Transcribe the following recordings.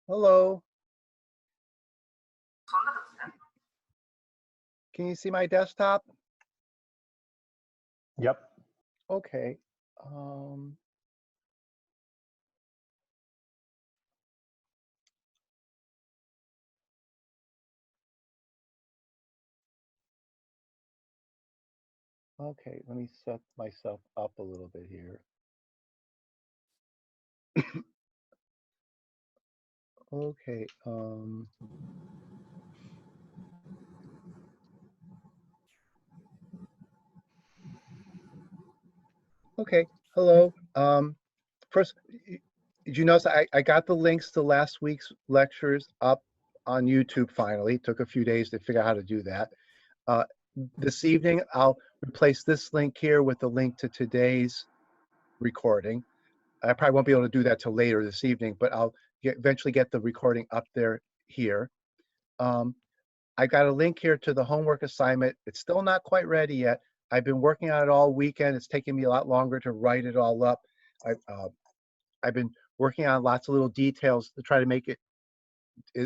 Hello. Can you see my desktop? Yep. Okay. Okay, let me set myself up a little bit here. Okay. Okay. Hello. First, did you notice I got the links to last week's lectures up on YouTube finally. It took a few days to figure out how to do that. This evening, I'll replace this link here with the link to today's recording. I probably won't be able to do that till later this evening, but I'll eventually get the recording up there here. I got a link here to the homework assignment. It's still not quite ready yet. I've been working on it all weekend. It's taking me a lot longer to write it all up. I've been working on lots of little details to try to make it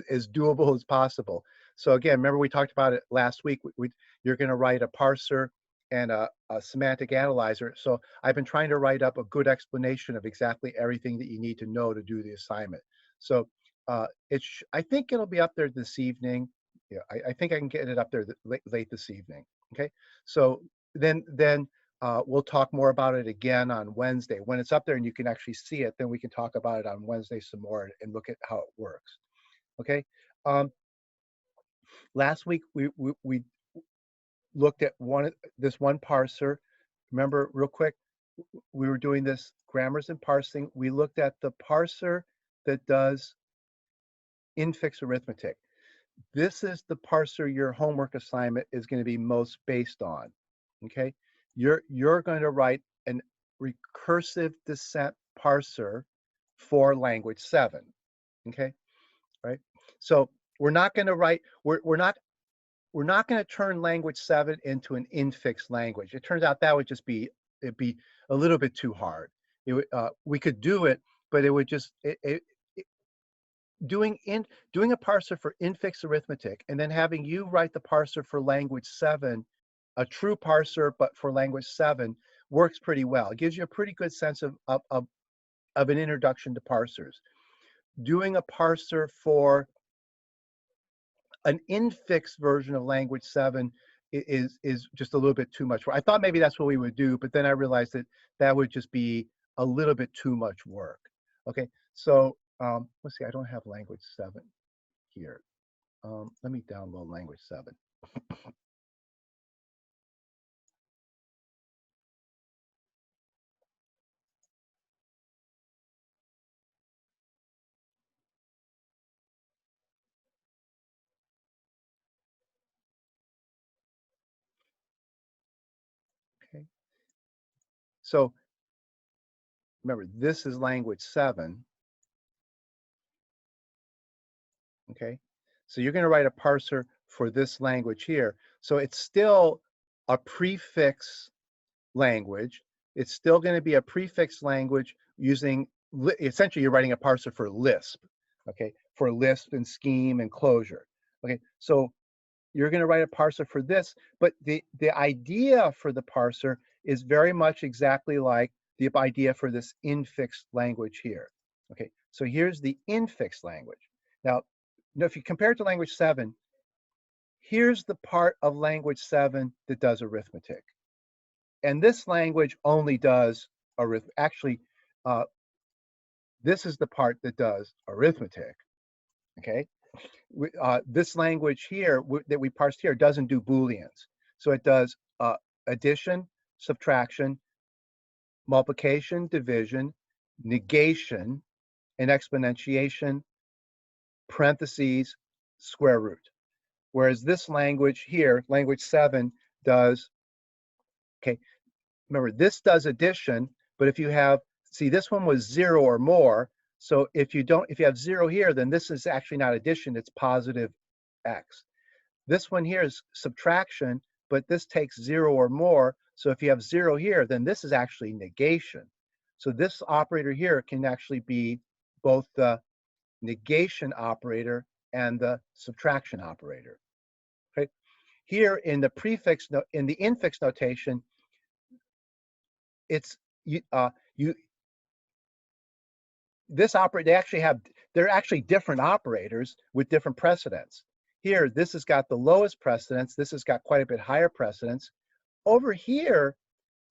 as doable as possible. So again, remember we talked about it last week. You're going to write a parser and a semantic analyzer. So I've been trying to write up a good explanation of exactly everything that you need to know to do the assignment. So I think it'll be up there this evening. Yeah, I think I can get it up there late this evening. Okay, so then we'll talk more about it again on Wednesday. When it's up there and you can actually see it, then we can talk about it on Wednesday some more and look at how it works. Okay. Last week we looked at this one parser. Remember, real quick, we were doing this grammars and parsing. We looked at the parser that does infix arithmetic. This is the parser your homework assignment is going to be most based on. Okay, you're going to write an recursive descent parser for language 7. Okay, right? So we're not going to write. We're not going to turn language 7 into an infix language. It turns out that would just be a little bit too hard. We could do it, but it would just doing a parser for infix arithmetic and then having you write the parser for language 7, a true parser but for language 7, works pretty well. It gives you a pretty good sense of an introduction to parsers. Doing a parser for an infix version of language 7 is just a little bit too much. I thought maybe that's what we would do, but then I realized that that would just be a little bit too much work. Okay, so let's see, I don't have language 7 here. Let me download language 7. Okay, so remember, this is language 7. Okay, so you're going to write a parser for this language here. So it's still a prefix language. It's still going to be a prefix language using, essentially you're writing a parser for Lisp, okay, for Lisp and scheme and closure. Okay, so you're going to write a parser for this, but the idea for the parser is very much exactly like the idea for this infix language here. Okay, so here's the infix language. Now, if you compare it to language 7, here's the part of language 7 that does arithmetic. And this language only does arithmetic. Actually, this is the part that does arithmetic. Okay, this language here that we parsed here doesn't do Booleans. So it does addition, subtraction, multiplication, division, negation, and exponentiation, parentheses, square root. Whereas this language here, language 7, does, okay, remember this does addition, but if you have, see, this one was 0 or more. So if you have 0 here, then this is actually not addition, it's positive x. This one here is subtraction, but this takes 0 or more. So if you have 0 here, then this is actually negation. So this operator here can actually be both the negation operator and the subtraction operator. Okay. Here in the in the infix notation, it's this operator, they're actually different operators with different precedence. Here, this has got the lowest precedence. This has got quite a bit higher precedence. Over here,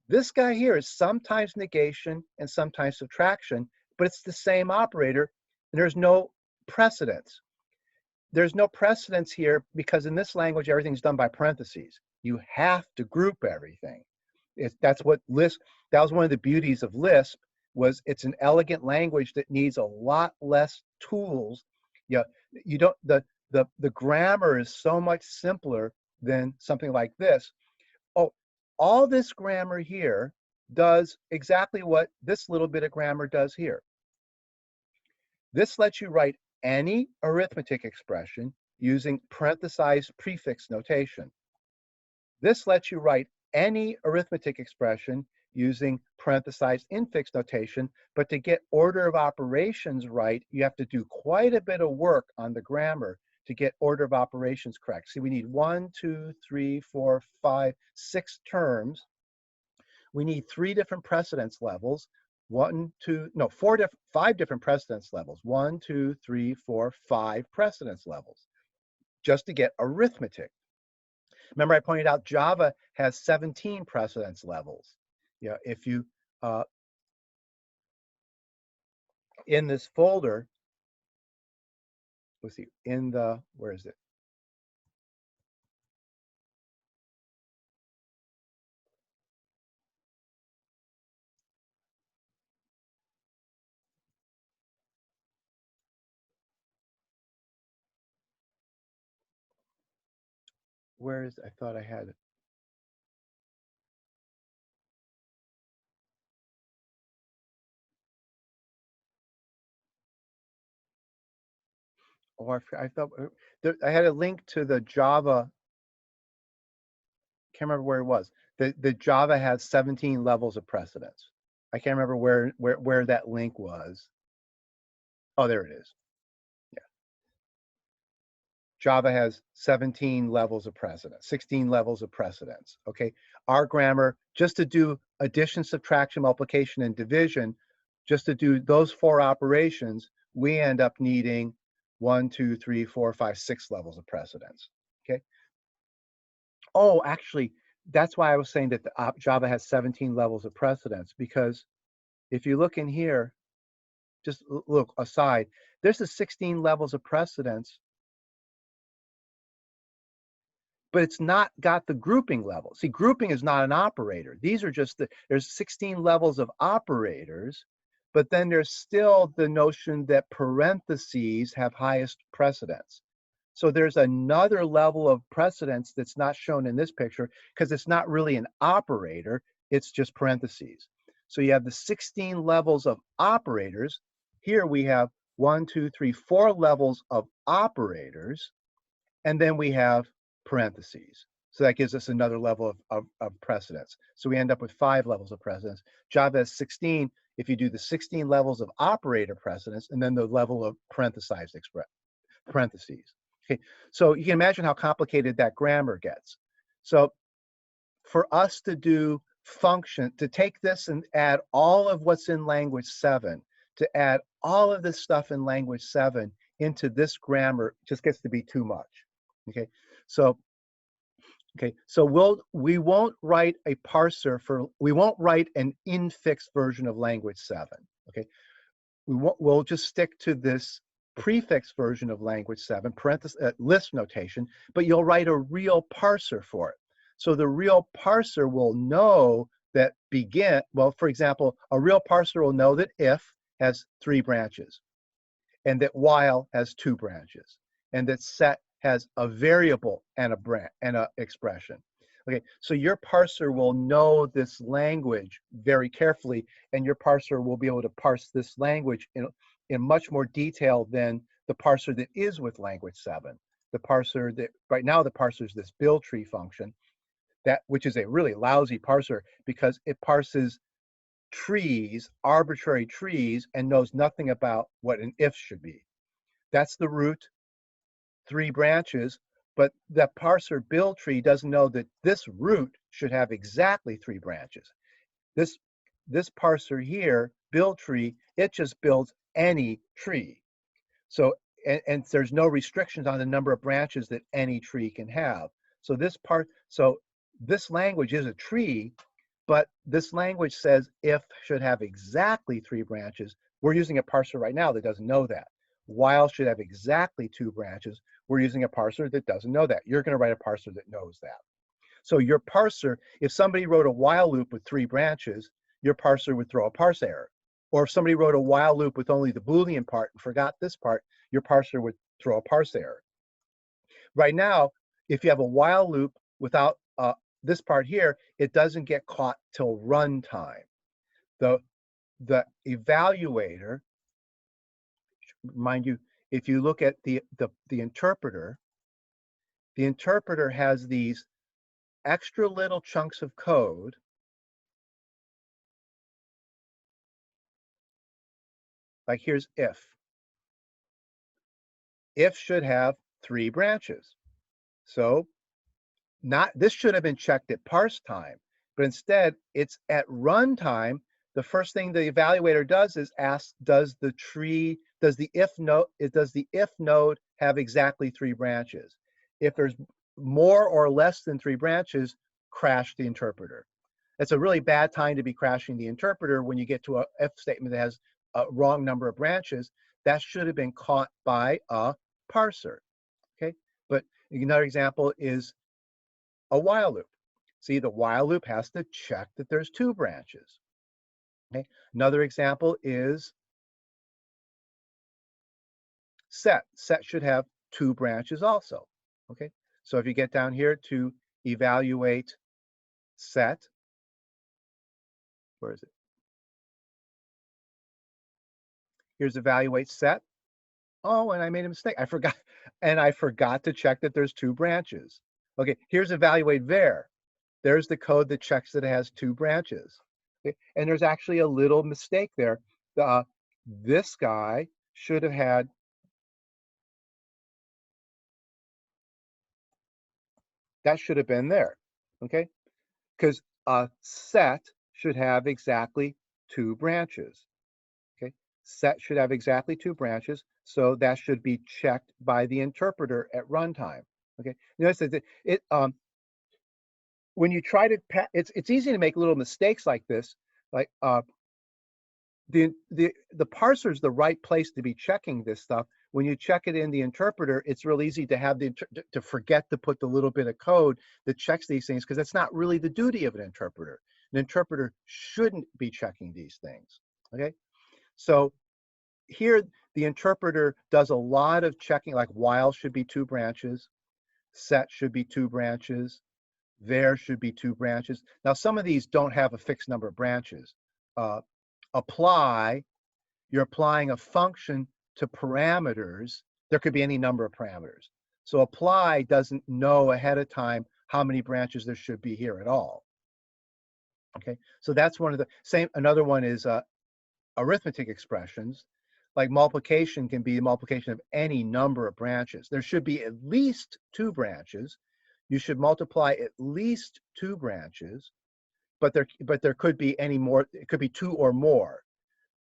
this guy here is sometimes negation and sometimes subtraction, but it's the same operator, and there's no precedence. There's no precedence here because in this language, everything's done by parentheses. You have to group everything. That's what Lisp, that was one of the beauties of Lisp, was it's an elegant language that needs a lot less tools. You don't, the grammar is so much simpler than something like this. Oh, all this grammar here does exactly what this little bit of grammar does here. This lets you write any arithmetic expression using parenthesized prefix notation. This lets you write any arithmetic expression using parenthesized infix notation, but to get order of operations right, you have to do quite a bit of work on the grammar to get order of operations correct. See, we need 1, 2, 3, 4, 5, 6 terms. We need 3 different precedence levels. 5 different precedence levels. 1, 2, 3, 4, 5 precedence levels just to get arithmetic. Remember, I pointed out Java has 17 precedence levels. Yeah, if you in this folder, let's see, in the, where is it? Where is, I thought I had it. Oh, I thought I had a link to the Java. Can't remember where it was. The Java has 17 levels of precedence. I can't remember where that link was. Oh, there it is. Yeah. Java has 17 levels of precedence, 16 levels of precedence. Okay. Our grammar, just to do addition, subtraction, multiplication, and division, just to do those 4 operations, we end up needing 1, 2, 3, 4, 5, 6 levels of precedence. Okay. Oh, actually, that's why I was saying that the Java has 17 levels of precedence, because if you look in here, just look aside, there's the 16 levels of precedence, but it's not got the grouping level. See, grouping is not an operator. These are just there's 16 levels of operators, but then there's still the notion that parentheses have highest precedence. So there's another level of precedence that's not shown in this picture because it's not really an operator, it's just parentheses. So you have the 16 levels of operators. Here we have 1, 2, 3, 4 levels of operators, and then we have parentheses. So that gives us another level of precedence. So we end up with 5 levels of precedence. Java has 16 if you do the 16 levels of operator precedence and then the level of parentheses. Okay, so you can imagine how complicated that grammar gets. So for us to do function, to take this and add all of what's in language 7, to add all of this stuff in language 7 into this grammar just gets to be too much. Okay, so we won't write a parser we won't write an infix version of language 7. Okay, we'll just stick to this prefix version of language 7, Lisp notation, but you'll write a real parser for it. So the real parser will know that well, for example, a real parser will know that if has 3 branches, and that while has 2 branches, and that set has a variable and a expression. Okay, so your parser will know this language very carefully, and your parser will be able to parse this language in much more detail than the parser that is with language 7. The parser that right now, the parser is this build tree function, which is a really lousy parser because it parses trees, arbitrary trees, and knows nothing about what an if should be. That's the root, 3 branches, but the parser build tree doesn't know that this root should have exactly 3 branches. This parser here, build tree, it just builds any tree. So, and there's no restrictions on the number of branches that any tree can have. So this language is a tree, but this language says if should have exactly 3 branches. We're using a parser right now that doesn't know that. While should have exactly 2 branches. We're using a parser that doesn't know that. You're going to write a parser that knows that. So your parser, if somebody wrote a while loop with 3 branches, your parser would throw a parse error. Or if somebody wrote a while loop with only the Boolean part and forgot this part, your parser would throw a parse error. Right now, if you have a while loop without this part here, it doesn't get caught till runtime. The evaluator, mind you, if you look at the interpreter has these extra little chunks of code like here's if. If should have 3 branches. So this should have been checked at parse time, but instead it's at runtime. The first thing the evaluator does is ask, does the if node have exactly 3 branches? If there's more or less than 3 branches, crash the interpreter. It's a really bad time to be crashing the interpreter when you get to a if statement that has a wrong number of branches. That should have been caught by a parser. Okay, but another example is a while loop. See, the while loop has to check that there's 2 branches. Okay, another example is set. Set should have 2 branches also. Okay, so if you get down here to evaluate set, where is it? Here's evaluate set. Oh, and I made a mistake. I forgot to check that there's 2 branches. Okay, here's evaluate var. There's the code that checks that it has 2 branches. Okay? And there's actually a little mistake there. This guy should have had that should have been there. Okay, because set should have exactly 2 branches. Okay, set should have exactly 2 branches, so that should be checked by the interpreter at runtime. Okay, notice that when you try to, it's easy to make little mistakes like this. Like the parser is the right place to be checking this stuff. When you check it in the interpreter, it's real easy to have to forget to put the little bit of code that checks these things, because that's not really the duty of an interpreter. An interpreter shouldn't be checking these things. Okay, so here the interpreter does a lot of checking, like while should be 2 branches, set should be 2 branches, there should be 2 branches. Now, some of these don't have a fixed number of branches. Apply, you're applying a function to parameters. There could be any number of parameters. So apply doesn't know ahead of time how many branches there should be here at all. Okay, so that's one of the same. Another one is arithmetic expressions. Like multiplication can be a multiplication of any number of branches. There should be at least 2 branches. You should multiply at least 2 branches, but there could be any more. It could be 2 or more.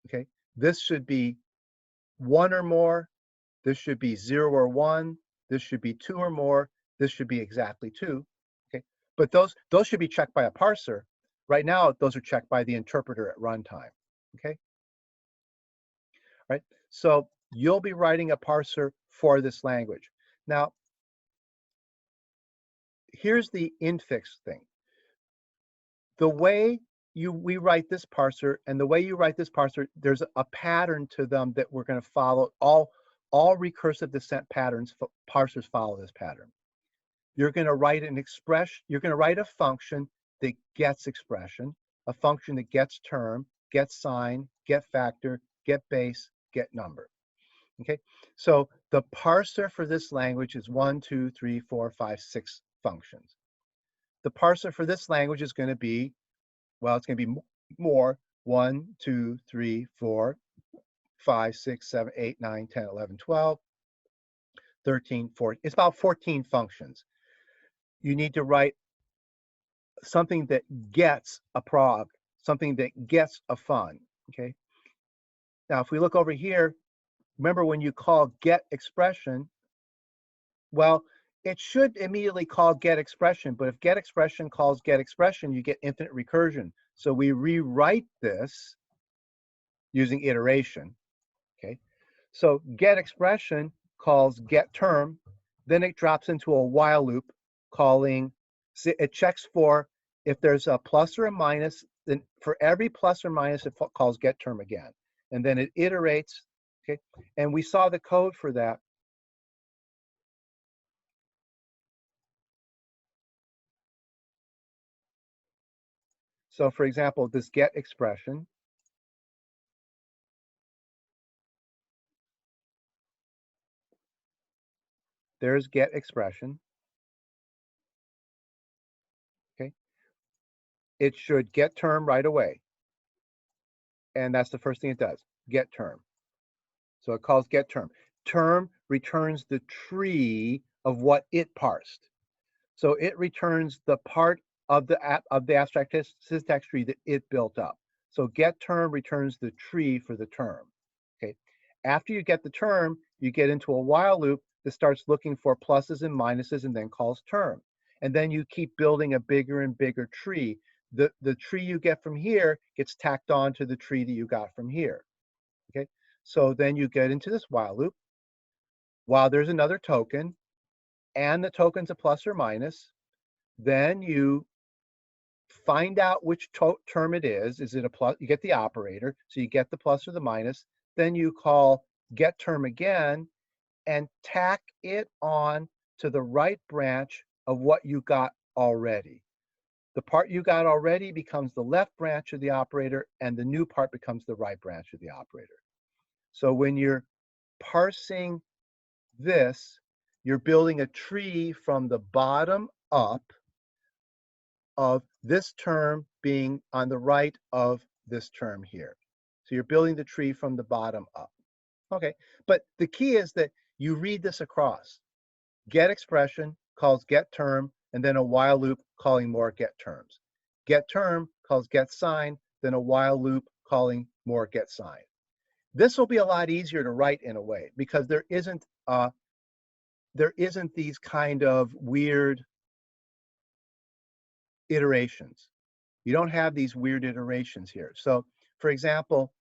Okay, this should be 1 or more. This should be 0 or 1. This should be 2 or more. This should be exactly 2. Okay, but those should be checked by a parser. Right now, those are checked by the interpreter at runtime. Okay, right. So you'll be writing a parser for this language. Now, here's the infix thing. The way we write this parser and the way you write this parser, there's a pattern to them that we're going to follow. All recursive descent patterns, parsers follow this pattern. You're going to write an expression. You're going to write a function that gets expression, a function that gets term, gets sign, get factor, get base, get number. Okay, so the parser for this language is 1, 2, 3, 4, 5, 6 functions. The parser for this language is going to be, well, it's going to be more, 1, 2, 3, 4, 5, 6, 7, 8, 9, 10, 11, 12. 13, 14. It's about 14 functions. You need to write something that gets a prog, something that gets a fun, okay? Now, if we look over here, remember when you call get expression, well, it should immediately call get expression, but if get expression calls get expression, you get infinite recursion. So we rewrite this using iteration, okay? So get expression calls get term, then it drops into a while loop calling, it checks for if there's a plus or a minus, then for every plus or minus, it calls get term again. And then it iterates, okay? And we saw the code for that. So for example, this get expression, there's get expression, okay? It should get term right away. And that's the first thing it does, get term. So it calls get term. Term returns the tree of what it parsed. So it returns the part of the abstract syntax tree that it built up. So get term returns the tree for the term. Okay. After you get the term, you get into a while loop that starts looking for pluses and minuses and then calls term. And then you keep building a bigger and bigger tree. The tree you get from here gets tacked on to the tree that you got from here. Okay. So then you get into this while loop. While there's another token, and the token's a plus or minus, then you find out which term it is. Is it a plus? You get the operator, so you get the plus or the minus. Then you call get term again and tack it on to the right branch of what you got already. The part you got already becomes the left branch of the operator, and the new part becomes the right branch of the operator. So when you're parsing this, you're building a tree from the bottom up of this term being on the right of this term here. So you're building the tree from the bottom up. Okay, but the key is that you read this across. Get expression calls get term, and then a while loop calling more get terms. Get term calls get sign, then a while loop calling more get sign. This will be a lot easier to write in a way because there isn't these kind of weird iterations. You don't have these weird iterations here. So for example,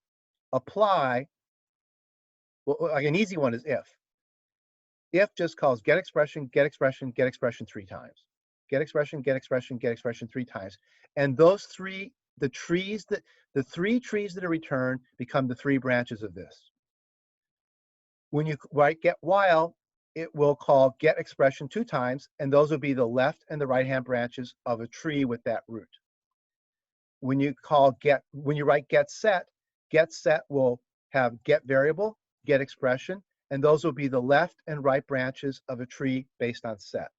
apply, well, like an easy one is if. If just calls get expression, get expression, get expression 3 times. Get expression, get expression, get expression 3 times. And those three, the three trees that are returned become the 3 branches of this. When you write get while, it will call get expression 2 times, and those will be the left and the right hand branches of a tree with that root. When you write get set will have get variable, get expression, and those will be the left and right branches of a tree based on set.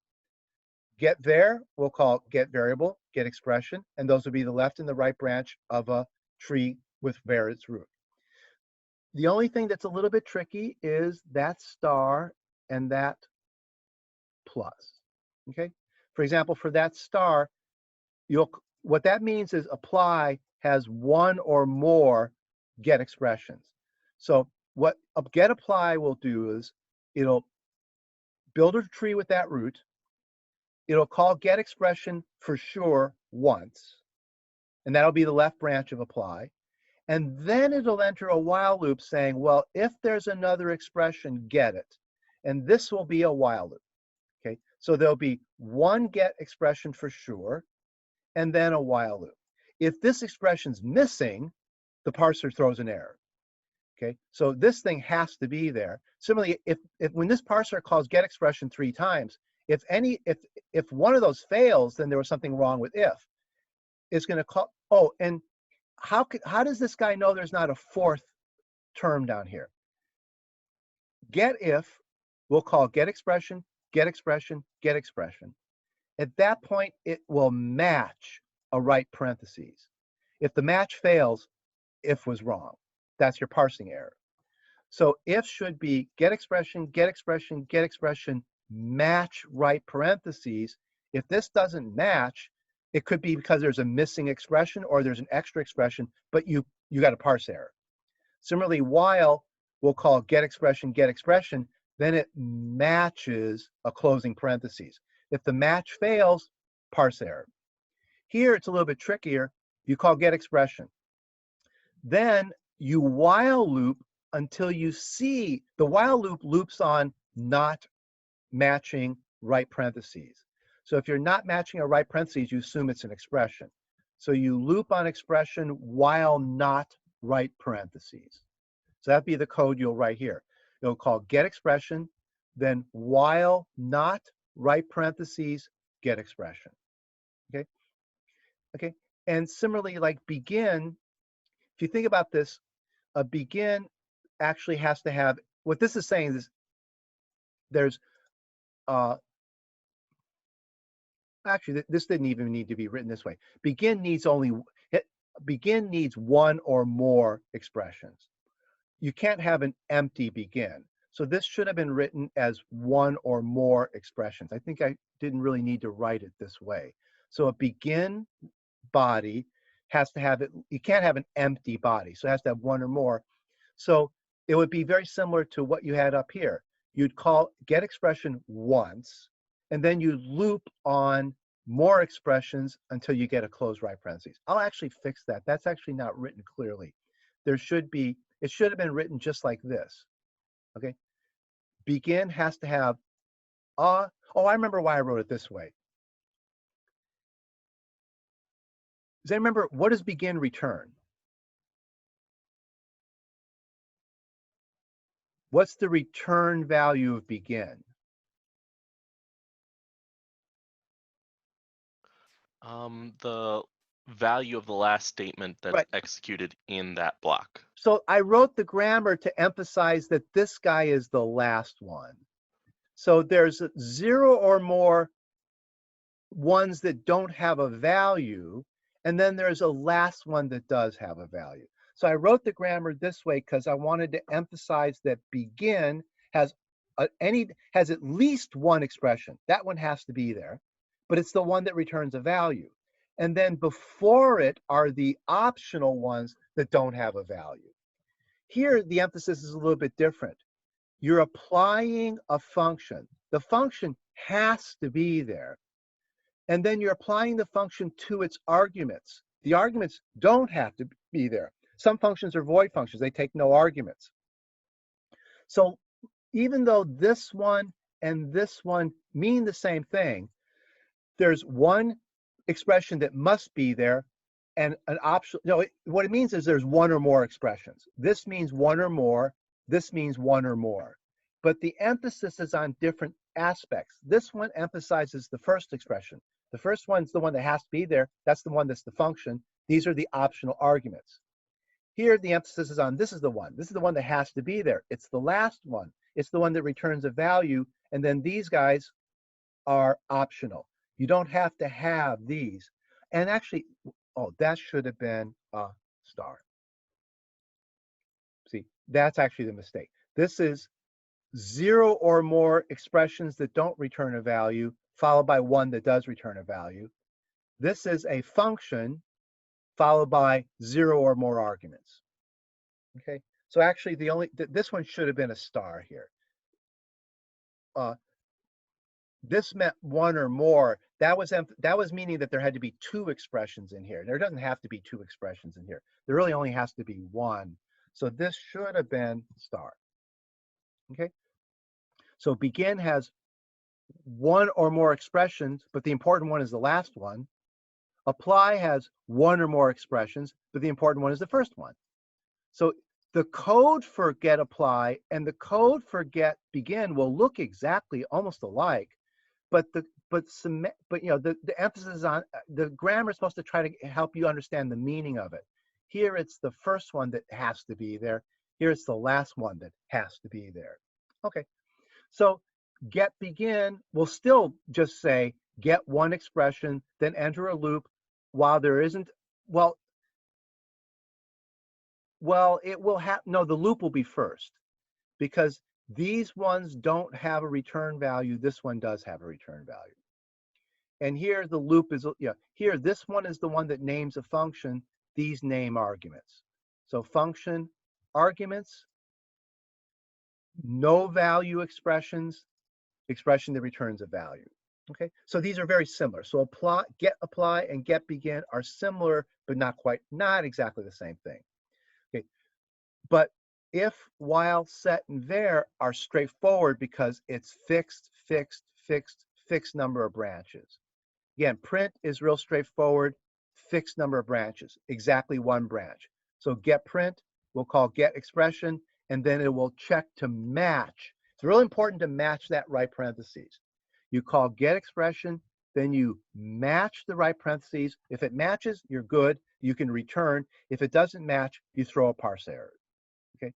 Get var we'll call get variable, get expression, and those will be the left and the right branch of a tree with var its root. The only thing that's a little bit tricky is that star and that plus, okay? For example, for that star, what that means is apply has one or more get expressions. So what a get apply will do is it'll build a tree with that root. It'll call get expression for sure once, and that'll be the left branch of apply. And then it'll enter a while loop saying, well, if there's another expression, get it. And this will be a while loop. Okay, so there'll be one get expression for sure, and then a while loop. If this expression's missing, the parser throws an error. Okay, so this thing has to be there. Similarly, if when this parser calls get expression 3 times, if one of those fails, then there was something wrong with if. It's going to call, oh, and how does this guy know there's not a 4th term down here? Get if we'll call get expression, get expression, get expression. At that point, it will match a right parentheses. If the match fails, if was wrong. That's your parsing error. So if should be get expression, get expression, get expression, match right parentheses. If this doesn't match, it could be because there's a missing expression or there's an extra expression, but you got a parse error. Similarly, while we'll call get expression, then it matches a closing parentheses. If the match fails, parse error. Here, it's a little bit trickier. You call get expression. Then you while loop until you see the while loop loops on not matching right parentheses. So if you're not matching a right parentheses, you assume it's an expression. So you loop on expression while not right parentheses. So that'd be the code you'll write here. You'll call get expression, then while not right parentheses, get expression. Okay? Okay. And similarly, like begin, if you think about this, a begin actually has to have, what this is saying is there's, actually, this didn't even need to be written this way. Begin needs one or more expressions. You can't have an empty begin. So this should have been written as one or more expressions. I think I didn't really need to write it this way. So a begin body has to have it, you can't have an empty body. So it has to have one or more. So it would be very similar to what you had up here. You'd call get expression once, and then you loop on more expressions until you get a closed right parentheses. I'll actually fix that. That's actually not written clearly. There should be, it should have been written just like this. Okay. Begin has to have oh, I remember why I wrote it this way. Does anyone remember, what does begin return? What's the return value of begin? The value of the last statement that's Right. executed in that block. So I wrote the grammar to emphasize that this guy is the last one. So there's 0 or more ones that don't have a value, and then there's a last one that does have a value. So I wrote the grammar this way because I wanted to emphasize that begin has has at least one expression. That one has to be there, but it's the one that returns a value. And then before it are the optional ones that don't have a value. Here, the emphasis is a little bit different. You're applying a function. The function has to be there. And then you're applying the function to its arguments. The arguments don't have to be there. Some functions are void functions. They take no arguments. So even though this one and this one mean the same thing, there's one expression that must be there and an option. No, what it means is there's one or more expressions. This means one or more. This means one or more. But the emphasis is on different aspects. This one emphasizes the first expression. The first one's the one that has to be there. That's the one that's the function. These are the optional arguments. Here, the emphasis is on this is the one. This is the one that has to be there. It's the last one. It's the one that returns a value. And then these guys are optional. You don't have to have these. And actually, oh, that should have been a star. See, that's actually the mistake. This is 0 or more expressions that don't return a value, followed by one that does return a value. This is a function followed by 0 or more arguments. Okay, so actually this one should have been a star here. This meant one or more. That was meaning that there had to be 2 expressions in here. There doesn't have to be 2 expressions in here. There really only has to be 1. So this should have been star. Okay, so begin has 1 or more expressions, but the important one is the last one. Apply has 1 or more expressions, but the important one is the first one. So the code for get apply and the code for get begin will look exactly almost alike, but the emphasis on the grammar is supposed to try to help you understand the meaning of it. Here it's the first one that has to be there. Here it's the last one that has to be there. Okay, so get begin will still just say get one expression, then enter a loop while there isn't, well, it will have, no, the loop will be first. because these ones don't have a return value. This one does have a return value. And here the loop is, here this one is the one that names a function. These name arguments. So function, arguments, no value expressions, expression that returns a value. Okay, so these are very similar. So apply, and get begin are similar, but not exactly the same thing. Okay, but if, while, set, and var are straightforward because it's fixed number of branches. Again, print is real straightforward, fixed number of branches, exactly one branch. So get print, we'll call get expression, and then it will check to match. It's really important to match that right parentheses. You call get expression, then you match the right parentheses. If it matches, you're good. You can return. If it doesn't match, you throw a parse error. Okay.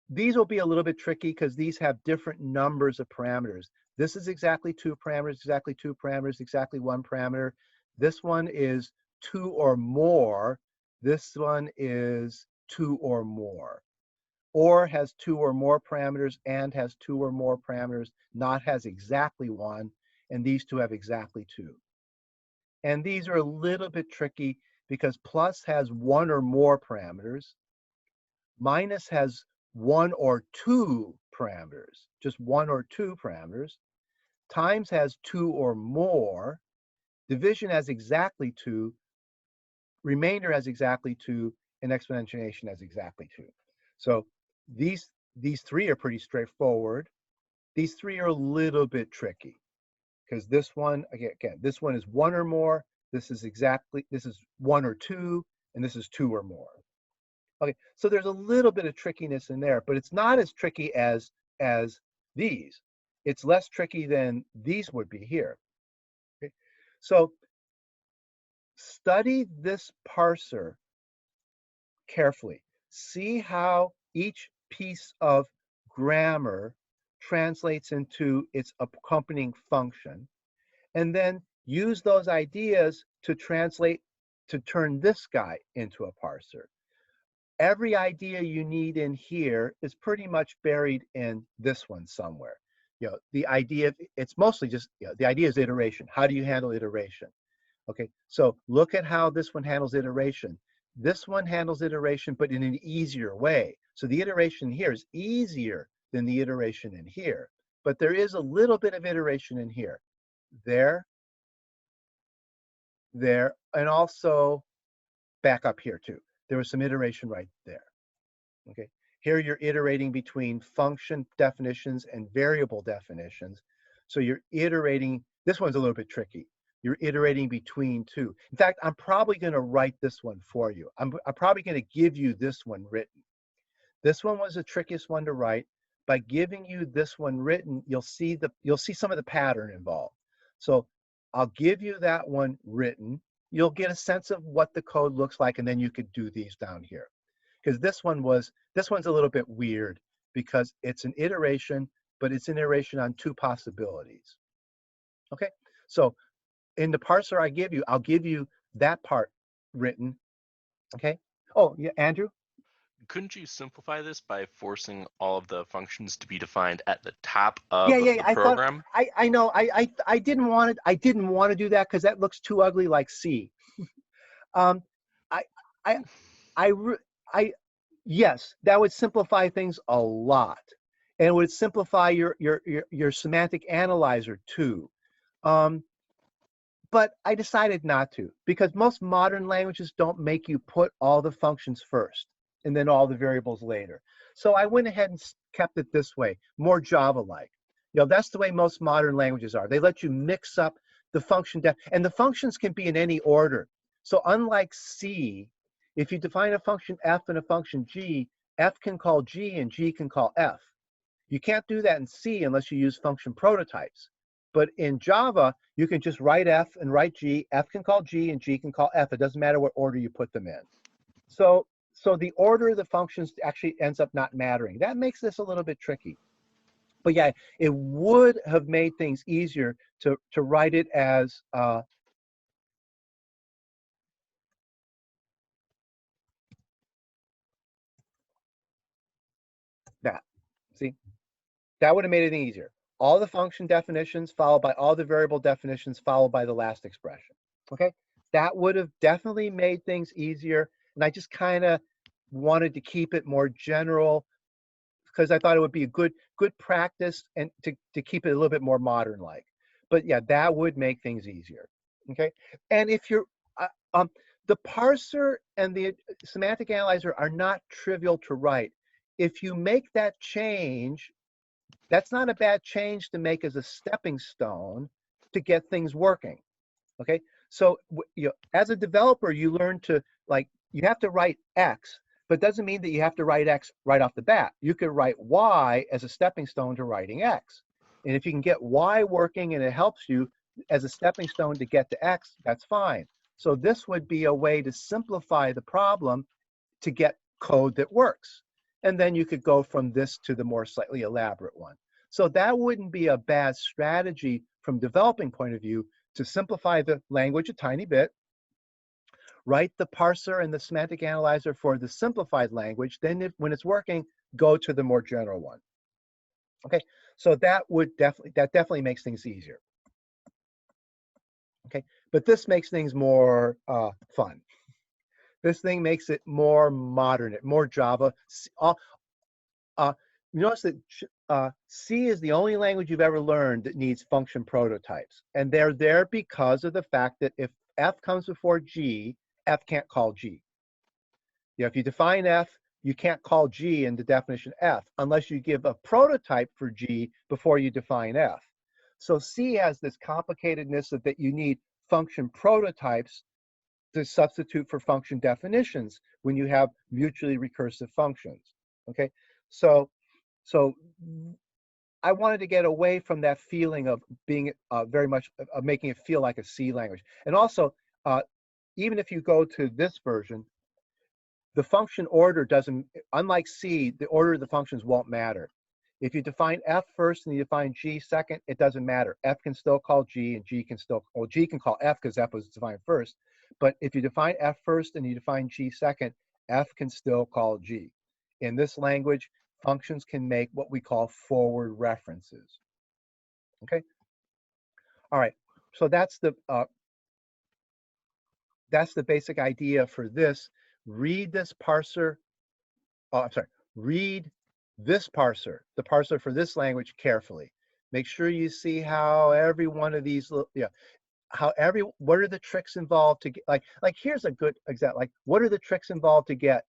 These will be a little bit tricky because these have different numbers of parameters. This is exactly 2 parameters, exactly 2 parameters, exactly 1 parameter. This one is 2 or more. This one is 2 or more. Or has 2 or more parameters, and has 2 or more parameters, not has exactly 1, and these two have exactly 2. And these are a little bit tricky because plus has 1 or more parameters, minus has 1 or 2 parameters, just 1 or 2 parameters, times has 2 or more, division has exactly 2, remainder has exactly 2, and exponentiation has exactly 2. So these 3 are pretty straightforward. These 3 are a little bit tricky because this one, again, this one is 1 or more, this is 1 or 2, and this is 2 or more. Okay, so there's a little bit of trickiness in there, but it's not as tricky as these. It's less tricky than these would be here. Okay? So study this parser carefully. See how each piece of grammar translates into its accompanying function, and then use those ideas to turn this guy into a parser. Every idea you need in here is pretty much buried in this one somewhere. The idea, it's mostly just, the idea is iteration. How do you handle iteration? Okay, so look at how this one handles iteration. This one handles iteration, but in an easier way. So the iteration here is easier than the iteration in here, but there is a little bit of iteration in here. There, and also back up here too. There was some iteration right there. Okay, here you're iterating between function definitions and variable definitions. So you're iterating, this one's a little bit tricky. You're iterating between 2. In fact, I'm probably going to write this one for you. I'm probably going to give you this one written. This one was the trickiest one to write. By giving you this one written, you'll see some of the pattern involved. So I'll give you that one written. You'll get a sense of what the code looks like, and then you could do these down here. Because this one's a little bit weird because it's an iteration, but it's an iteration on 2 possibilities. Okay, so in the parser I'll give you that part written. Okay. Oh, yeah, Andrew? Couldn't you simplify this by forcing all of the functions to be defined at the top of Yeah. the program? I know. I didn't want to do that because that looks too ugly like C. I I I I Yes, that would simplify things a lot, and it would simplify your semantic analyzer too. But I decided not to because most modern languages don't make you put all the functions first and then all the variables later. So I went ahead and kept it this way, more Java-like. That's the way most modern languages are. They let you mix up the function, and the functions can be in any order. So unlike C, if you define a function f and a function g, f can call g and g can call f. You can't do that in C unless you use function prototypes. But in Java, you can just write f and write g. F can call g and g can call f. It doesn't matter what order you put them in. So the order of the functions actually ends up not mattering. That makes this a little bit tricky. But yeah, it would have made things easier to write it as that. See, that would have made anything easier. All the function definitions followed by all the variable definitions followed by the last expression. Okay, that would have definitely made things easier. And I just kind of wanted to keep it more general because I thought it would be a good practice and to keep it a little bit more modern like. But yeah, that would make things easier. Okay, and if you're the parser and the semantic analyzer are not trivial to write. If you make that change, that's not a bad change to make as a stepping stone to get things working. Okay, so as a developer, you learn to you have to write X, but it doesn't mean that you have to write X right off the bat. You could write Y as a stepping stone to writing X. And if you can get Y working and it helps you as a stepping stone to get to X, that's fine. So this would be a way to simplify the problem to get code that works. And then you could go from this to the more slightly elaborate one. So that wouldn't be a bad strategy from developing point of view to simplify the language a tiny bit, write the parser and the semantic analyzer for the simplified language, then when it's working, go to the more general one. Okay, so that definitely makes things easier. Okay, but this makes things more fun. This thing makes it more modern, more Java. You notice that C is the only language you've ever learned that needs function prototypes. And they're there because of the fact that if F comes before G, F can't call G. If you define F, you can't call G in the definition F unless you give a prototype for G before you define F. So C has this complicatedness that you need function prototypes to substitute for function definitions when you have mutually recursive functions. Okay, so I wanted to get away from that feeling of being very much of making it feel like a C language. And also, even if you go to this version, the function order doesn't, unlike C, the order of the functions won't matter. If you define F first and you define G second, it doesn't matter. F can still call G and G can still, well, G can call F because F was defined first. But if you define F first and you define G second, F can still call G. In this language, functions can make what we call forward references. Okay. All right. So that's the basic idea for this. Read this parser. Oh, I'm sorry. Read this parser, the parser for this language, carefully. Make sure you see how every one of these, what are the tricks involved to get, like here's a good example. Like, what are the tricks involved to get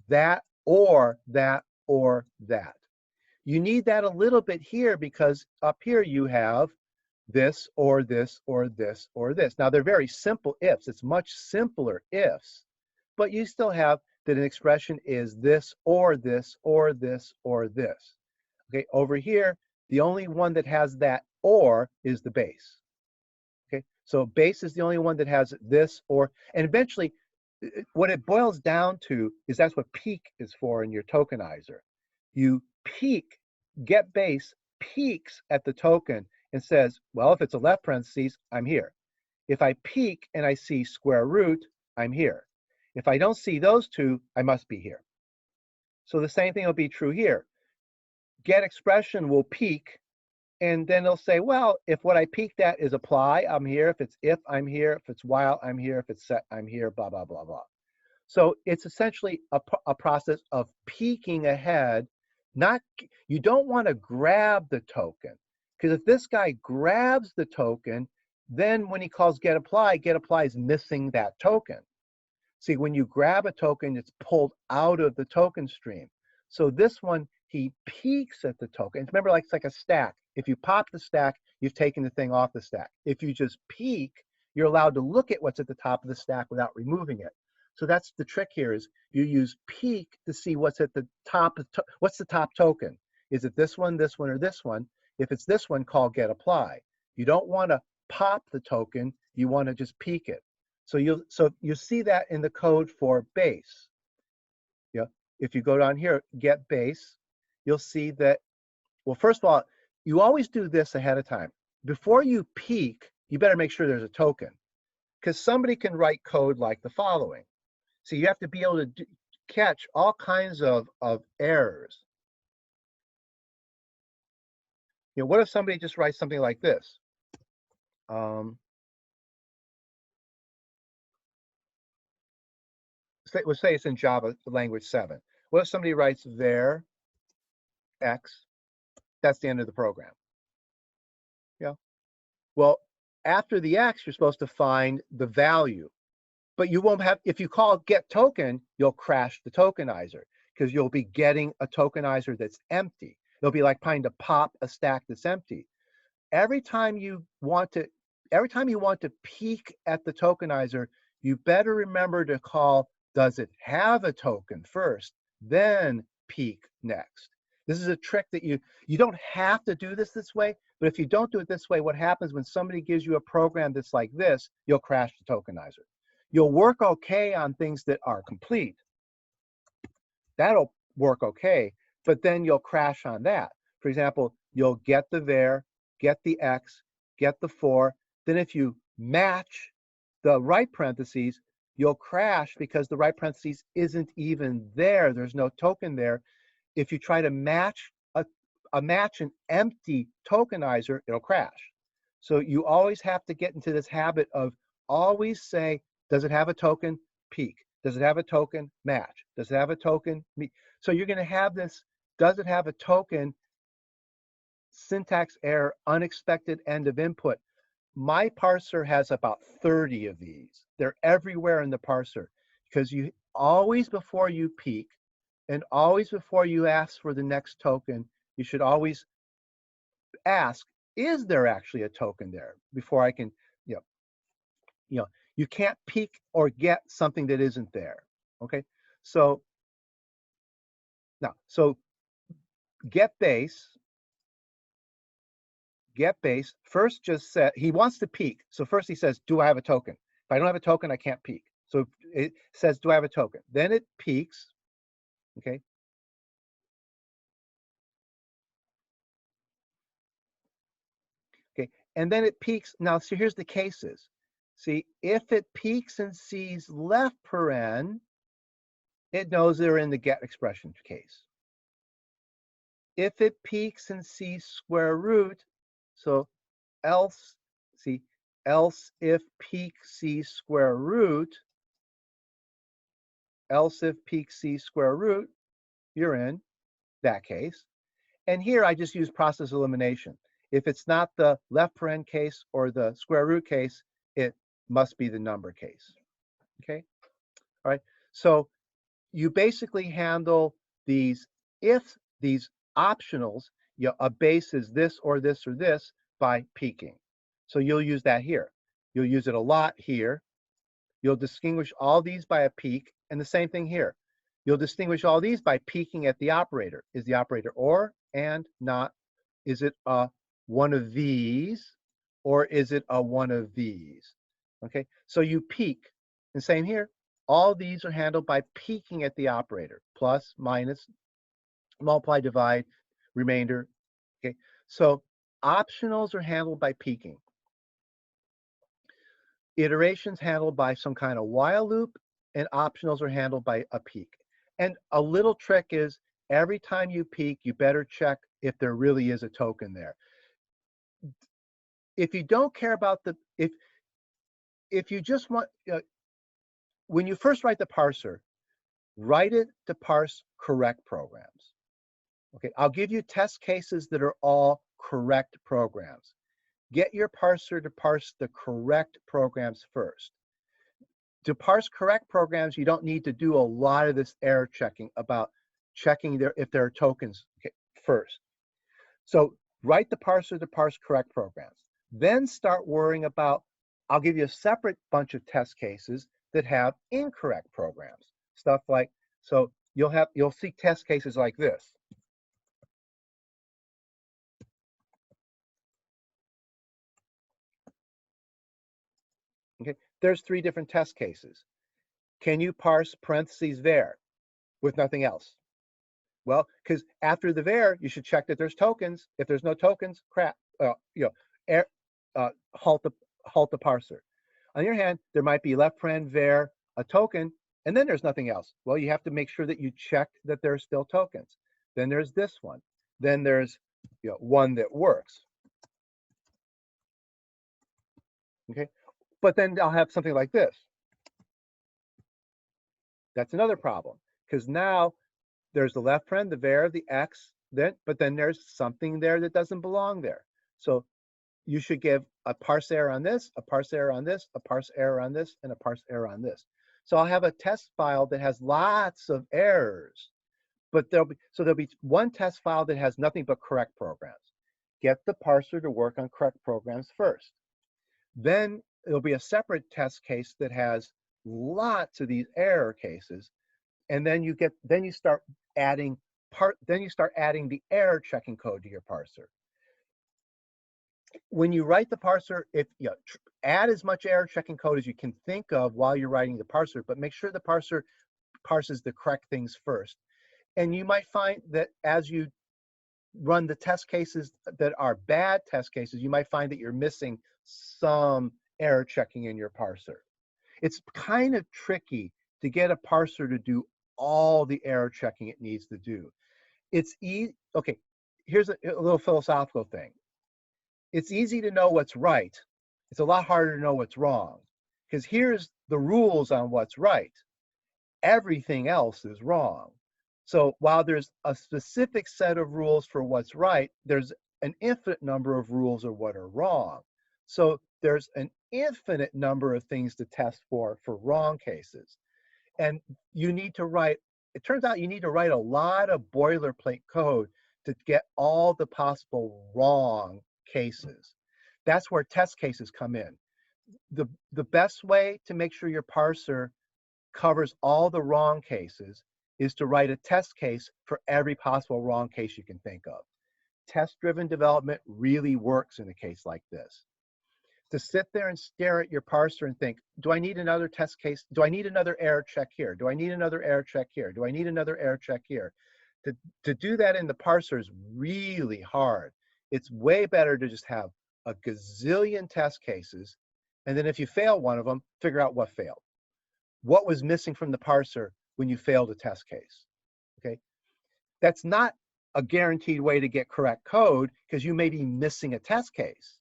that or that or that? You need that a little bit here because up here you have this or this or this or this. Now they're very simple ifs. It's much simpler ifs, but you still have that an expression is this or this or this or this. Okay, over here, the only one that has that or is the base. Okay, so base is the only one that has this or, and eventually what it boils down to is that's what peak is for in your tokenizer. You peak, get base peaks at the token and says, well, if it's a left parentheses, I'm here. If I peak and I see square root, I'm here. If I don't see those two, I must be here. So the same thing will be true here. Get expression will peak, and then it'll say, well, if what I peaked at is apply, I'm here. If it's if, I'm here. If it's while, I'm here. If it's set, I'm here, blah, blah, blah, blah. So it's essentially a process of peeking ahead. You don't want to grab the token, because if this guy grabs the token, then when he calls get apply is missing that token. See, when you grab a token, it's pulled out of the token stream. So this one, he peeks at the token. Remember, it's like a stack. If you pop the stack, you've taken the thing off the stack. If you just peek, you're allowed to look at what's at the top of the stack without removing it. So that's the trick here, is you use peek to see what's at the top. What's the top token? Is it this one, or this one? If it's this one, call get apply. You don't want to pop the token. You want to just peek it. So you see that in the code for base. Yeah. If you go down here, get base, you'll see that, well, first of all, you always do this ahead of time. Before you peek, you better make sure there's a token, because somebody can write code like the following. So you have to be able to catch all kinds of errors. what if somebody just writes something like this? Let's say it's in Java language 7. What if somebody writes var x? That's the end of the program. Yeah. Well, after the x, you're supposed to find the value, but you won't have, if you call get token, you'll crash the tokenizer because you'll be getting a tokenizer that's empty. It'll be like trying to pop a stack that's empty. Every time you want to peek at the tokenizer, you better remember to call, does it have a token first, then peek next. This is a trick that you don't have to do this way, but if you don't do it this way, what happens when somebody gives you a program that's like this, you'll crash the tokenizer. You'll work okay on things that are complete. That'll work okay, but then you'll crash on that. For example, you'll get the var, get the x, get the 4. Then if you match the right parentheses, you'll crash because the right parentheses isn't even there. There's no token there. If you try to match match an empty tokenizer, it'll crash. So you always have to get into this habit of always say, does it have a token? Peek. Does it have a token? Match. Does it have a token? So you're going to have this, does it have a token? Syntax error, unexpected end of input. My parser has about 30 of these. They're everywhere in the parser because you always, before you peek and always before you ask for the next token, you should always ask, is there actually a token there before I can, you can't peek or get something that isn't there. Okay, so now, get base first just said he wants to peek. So first he says, do I have a token? If I don't have a token, I can't peek. So it says, do I have a token? Then it peeks. Okay. Okay. And then it peeks. Now, so here's the cases. See, if it peeks and sees left paren, it knows they're in the get expression case. If it peeks and sees square root, so else if peek sees square root, else if peek sees square root, you're in that case. And here I just use process elimination. If it's not the left paren case or the square root case, it must be the number case. Okay. All right. So you basically handle these optionals, a base is this or this or this, by peeking. So you'll use that here. You'll use it a lot here. You'll distinguish all these by a peek, and the same thing here. You'll distinguish all these by peeking at the operator. Is the operator or, and, not? Is it a one of these, or is it a one of these? Okay, so you peek. And same here. All these are handled by peeking at the operator. Plus, minus, multiply, divide, remainder. Okay, so optionals are handled by peeking. Iterations handled by some kind of while loop, and optionals are handled by a peek. And a little trick is every time you peek, you better check if there really is a token there. If you don't care about if you just want, when you first write the parser, write it to parse correct programs. Okay, I'll give you test cases that are all correct programs. Get your parser to parse the correct programs first. To parse correct programs, you don't need to do a lot of this error checking about checking if there are tokens first. So write the parser to parse correct programs. Then start worrying about, I'll give you a separate bunch of test cases that have incorrect programs. Stuff like, so you'll see test cases like this. Okay, there's 3 different test cases. Can you parse parentheses var with nothing else? Well, because after the var, you should check that there's tokens. If there's no tokens, crap, halt the parser. On your hand, there might be left paren var, a token, and then there's nothing else. Well, you have to make sure that you check that there are still tokens. Then there's this one. Then there's one that works. Okay, but then I'll have something like this. That's another problem, because now there's the left paren, the var, the x, but then there's something there that doesn't belong there. So you should give a parse error on this, a parse error on this, a parse error on this, and a parse error on this. So I'll have a test file that has lots of errors, but there'll be one test file that has nothing but correct programs. Get the parser to work on correct programs first. Then there'll be a separate test case that has lots of these error cases, and then you start adding the error checking code to your parser. When you write the parser, add as much error checking code as you can think of while you're writing the parser, but make sure the parser parses the correct things first. And you might find that as you run the test cases that are bad test cases, you might find that you're missing some error checking in your parser. It's kind of tricky to get a parser to do all the error checking it needs to do. It's easy. Okay, here's a little philosophical thing. It's easy to know what's right. It's a lot harder to know what's wrong, because here's the rules on what's right. Everything else is wrong. So while there's a specific set of rules for what's right, there's an infinite number of rules of what are wrong. So there's an infinite number of things to test for wrong cases. And you need to write, it turns out you need to write a lot of boilerplate code to get all the possible wrong cases. That's where test cases come in. The best way to make sure your parser covers all the wrong cases is to write a test case for every possible wrong case you can think of. Test-driven development really works in a case like this. To sit there and stare at your parser and think, do I need another test case? Do I need another error check here? Do I need another error check here? Do I need another error check here? To do that in the parser is really hard. It's way better to just have a gazillion test cases, and then if you fail one of them, figure out what failed. What was missing from the parser when you failed a test case? Okay, that's not a guaranteed way to get correct code, because you may be missing a test case.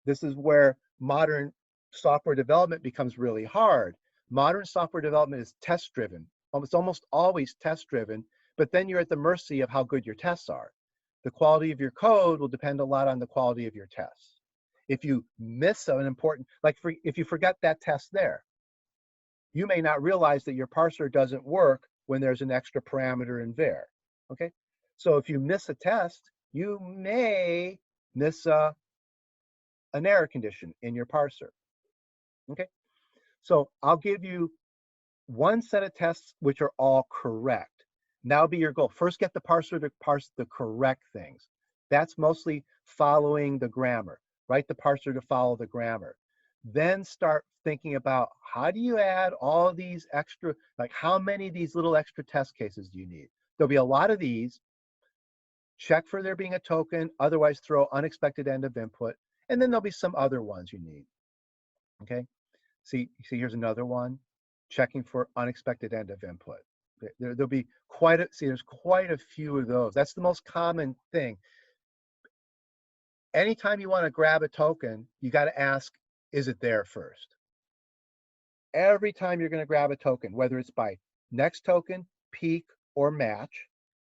This is where modern software development becomes really hard. Modern software development is test-driven. It's almost always test-driven, but then you're at the mercy of how good your tests are. The quality of your code will depend a lot on the quality of your tests. If you miss an important, if you forget that test there, you may not realize that your parser doesn't work when there's an extra parameter in var. Okay, so if you miss a test, you may miss an error condition in your parser. Okay, so I'll give you one set of tests which are all correct. Now be your goal. First, get the parser to parse the correct things. That's mostly following the grammar. Write the parser to follow the grammar. Then start thinking about, how do you add all these extra, how many of these little extra test cases do you need? There'll be a lot of these. Check for there being a token, otherwise throw unexpected end of input, and then there'll be some other ones you need. Okay, see here's another one, checking for unexpected end of input. There'll be there's quite a few of those. That's the most common thing. Anytime you want to grab a token, you got to ask, is it there first? Every time you're going to grab a token, whether it's by next token, peek, or match,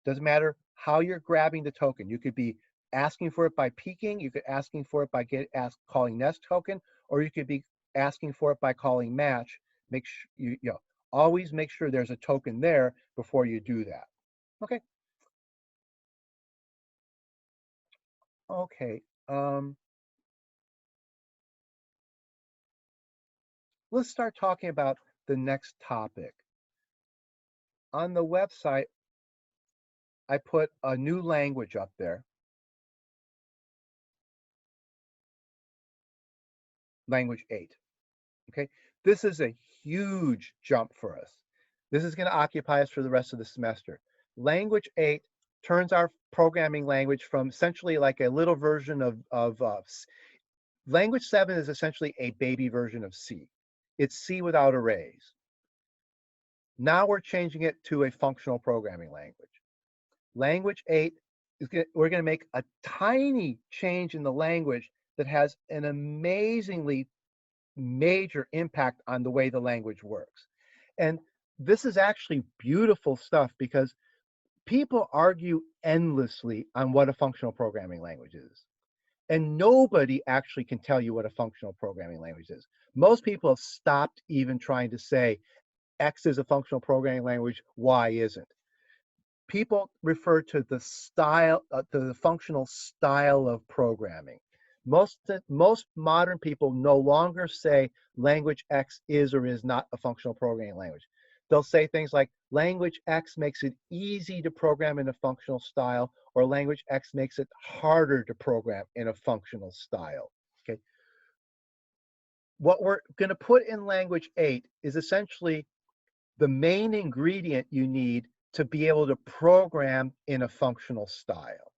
doesn't matter how you're grabbing the token. You could be asking for it by peeking, you could asking for it by calling next token, or you could be asking for it by calling match. Make sure always make sure there's a token there before you do that. Okay. Okay. Let's start talking about the next topic. On the website, I put a new language up there. Language 8. Okay. This is a huge jump for us. This is going to occupy us for the rest of the semester. Language 8 turns our programming language from essentially like a little version of language 7 is essentially a baby version of C. It's C without arrays. Now we're changing it to a functional programming language. Language 8 we're going to make a tiny change in the language that has an amazingly major impact on the way the language works. And this is actually beautiful stuff because people argue endlessly on what a functional programming language is. And nobody actually can tell you what a functional programming language is. Most people have stopped even trying to say X is a functional programming language, Y isn't. People refer to the style, to the functional style of programming. Most modern people no longer say language X is or is not a functional programming language. They'll say things like language X makes it easy to program in a functional style, or language X makes it harder to program in a functional style. Okay. What we're going to put in language 8 is essentially the main ingredient you need to be able to program in a functional style.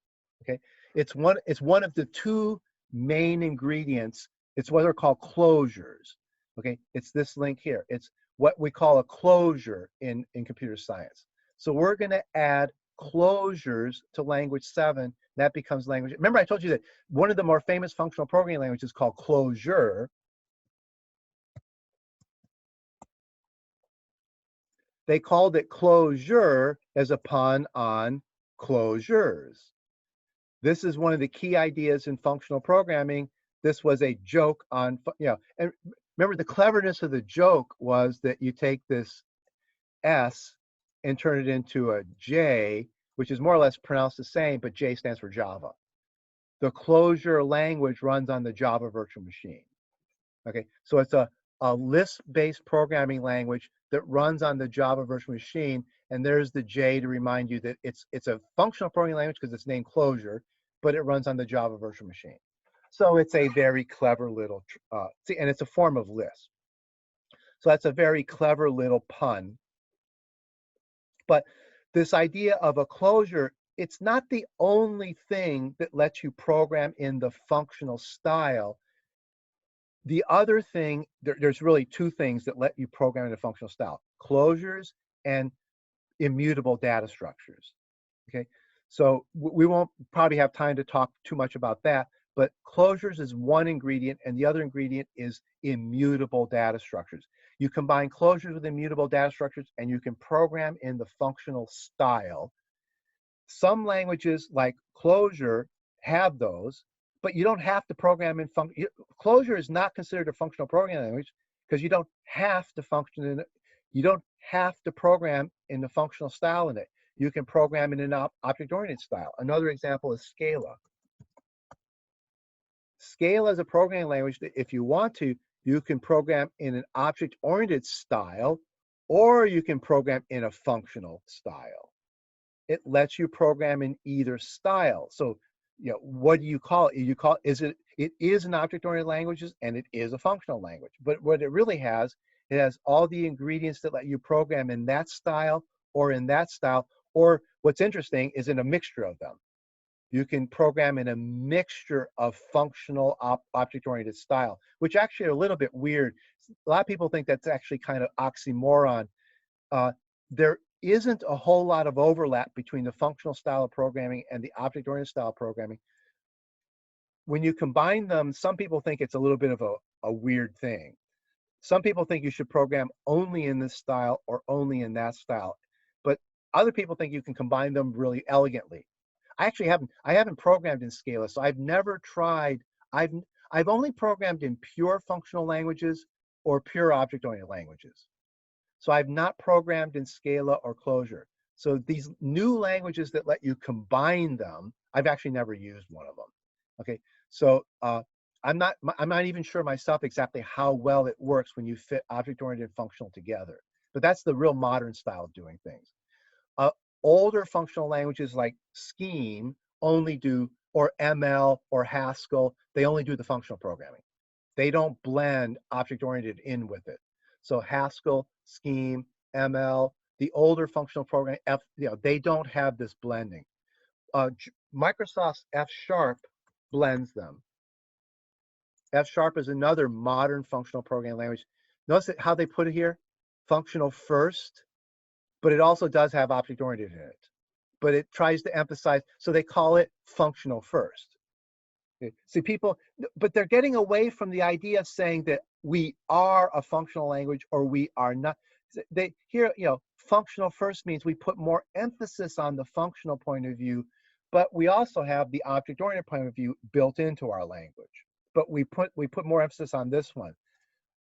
Okay, it's one of the two main ingredients. It's what are called closures. Okay, it's this link here. It's what we call a closure in computer science. So we're going to add closures to language 7. That becomes language. Remember, I told you that one of the more famous functional programming languages is called Clojure. They called it Clojure as a pun on closures. This is one of the key ideas in functional programming. This was a joke on, and remember the cleverness of the joke was that you take this S and turn it into a J, which is more or less pronounced the same, but J stands for Java. The Clojure language runs on the Java virtual machine. Okay, so it's a Lisp-based programming language that runs on the Java virtual machine, and there's the J to remind you that it's a functional programming language because it's named Clojure, but it runs on the Java virtual machine. So it's a very clever little, and it's a form of Lisp. So that's a very clever little pun. But this idea of a closure, it's not the only thing that lets you program in the functional style. The other thing, there's really two things that let you program in a functional style: closures and immutable data structures. Okay, so we won't probably have time to talk too much about that, but closures is one ingredient, and the other ingredient is immutable data structures. You combine closures with immutable data structures, and you can program in the functional style. Some languages like Clojure have those, but you don't have to program in function. Clojure is not considered a functional programming language because you don't have to function in it. You don't have to program in the functional style in it. You can program in an object-oriented style. Another example is Scala. Scala is a programming language that if you want to, you can program in an object-oriented style, or you can program in a functional style. It lets you program in either style. So, what do you call it? It is an object-oriented language, and it is a functional language. But what it really has, it has all the ingredients that let you program in that style or in that style, or what's interesting is in a mixture of them. You can program in a mixture of functional object-oriented style, which actually are a little bit weird. A lot of people think that's actually kind of oxymoron. There isn't a whole lot of overlap between the functional style of programming and the object-oriented style of programming. When you combine them, some people think it's a little bit of a weird thing. Some people think you should program only in this style or only in that style, but other people think you can combine them really elegantly. I haven't programmed in Scala, so I've never tried. I've only programmed in pure functional languages or pure object-oriented languages. So I've not programmed in Scala or Clojure. So these new languages that let you combine them, I've actually never used one of them. Okay, so I'm not even sure myself exactly how well it works when you fit object-oriented and functional together. But that's the real modern style of doing things. Older functional languages like Scheme only do, or ML or Haskell, they only do the functional programming. They don't blend object-oriented in with it. So Haskell, Scheme, ML, the older functional programming, they don't have this blending. Microsoft's F# blends them. F# is another modern functional programming language. Notice how they put it here, functional first, but it also does have object-oriented in it. but it tries to emphasize, so they call it functional first. Okay. See, people, but they're getting away from the idea of saying that we are a functional language or we are not. They here, functional first means we put more emphasis on the functional point of view, but we also have the object-oriented point of view built into our language. But we put more emphasis on this one.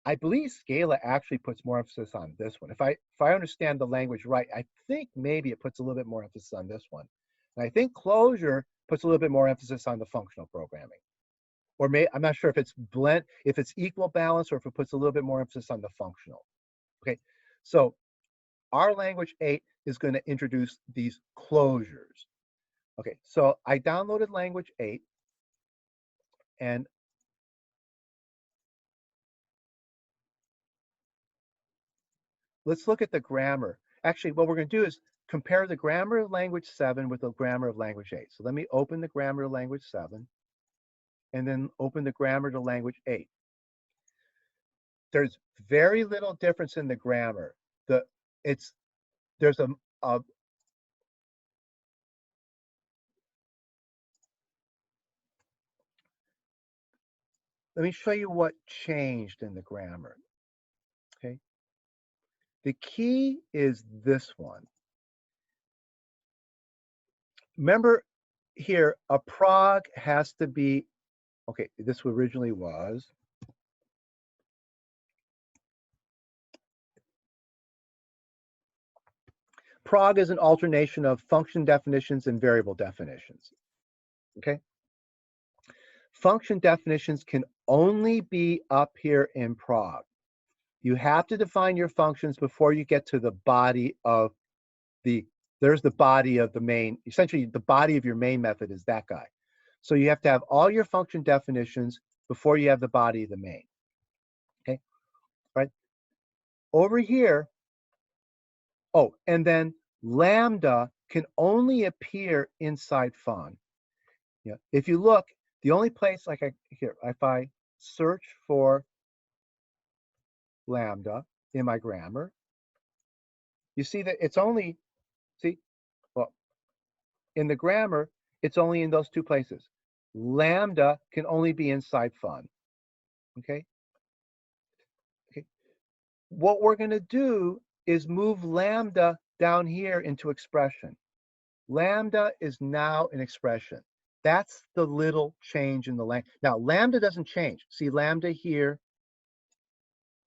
I believe Scala actually puts more emphasis on this one. If I understand the language right, I think maybe it puts a little bit more emphasis on this one. And I think Clojure puts a little bit more emphasis on the functional programming. Or I'm not sure if it's if it's equal balance or if it puts a little bit more emphasis on the functional. Okay, so our language 8 is going to introduce these closures. Okay, so I downloaded language 8 and let's look at the grammar. Actually, what we're going to do is compare the grammar of language 7 with the grammar of language 8. So let me open the grammar of language 7 and then open the grammar to language 8. There's very little difference in the grammar. There's a let me show you what changed in the grammar. Okay. The key is this one. Remember here, a prog has to be, okay, this originally was. Prog is an alternation of function definitions and variable definitions. Okay. Function definitions can only be up here in prog. You have to define your functions before you get to the body of there's the body of the main, essentially the body of your main method is that guy. So you have to have all your function definitions before you have the body of the main. Okay, right? Over here, oh, and then lambda can only appear inside fun. Yeah, if you look, the only place if I search for lambda in my grammar, you see that it's only, well, in the grammar, it's only in those two places. Lambda can only be inside fun. Okay. Okay. What we're going to do is move lambda down here into expression. Lambda is now an expression. That's the little change in the language. Now, lambda doesn't change. See, lambda here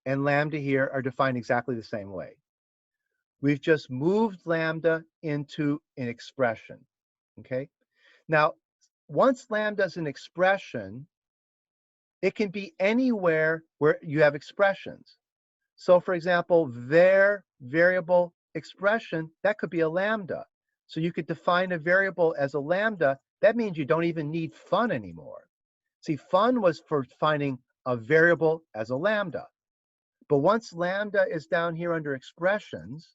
and lambda here are defined exactly the same way. We've just moved lambda into an expression. Okay. Now, once lambda is an expression, it can be anywhere where you have expressions. So for example, their variable expression, that could be a lambda. So you could define a variable as a lambda. That means you don't even need fun anymore. See, fun was for defining a variable as a lambda. But once lambda is down here under expressions,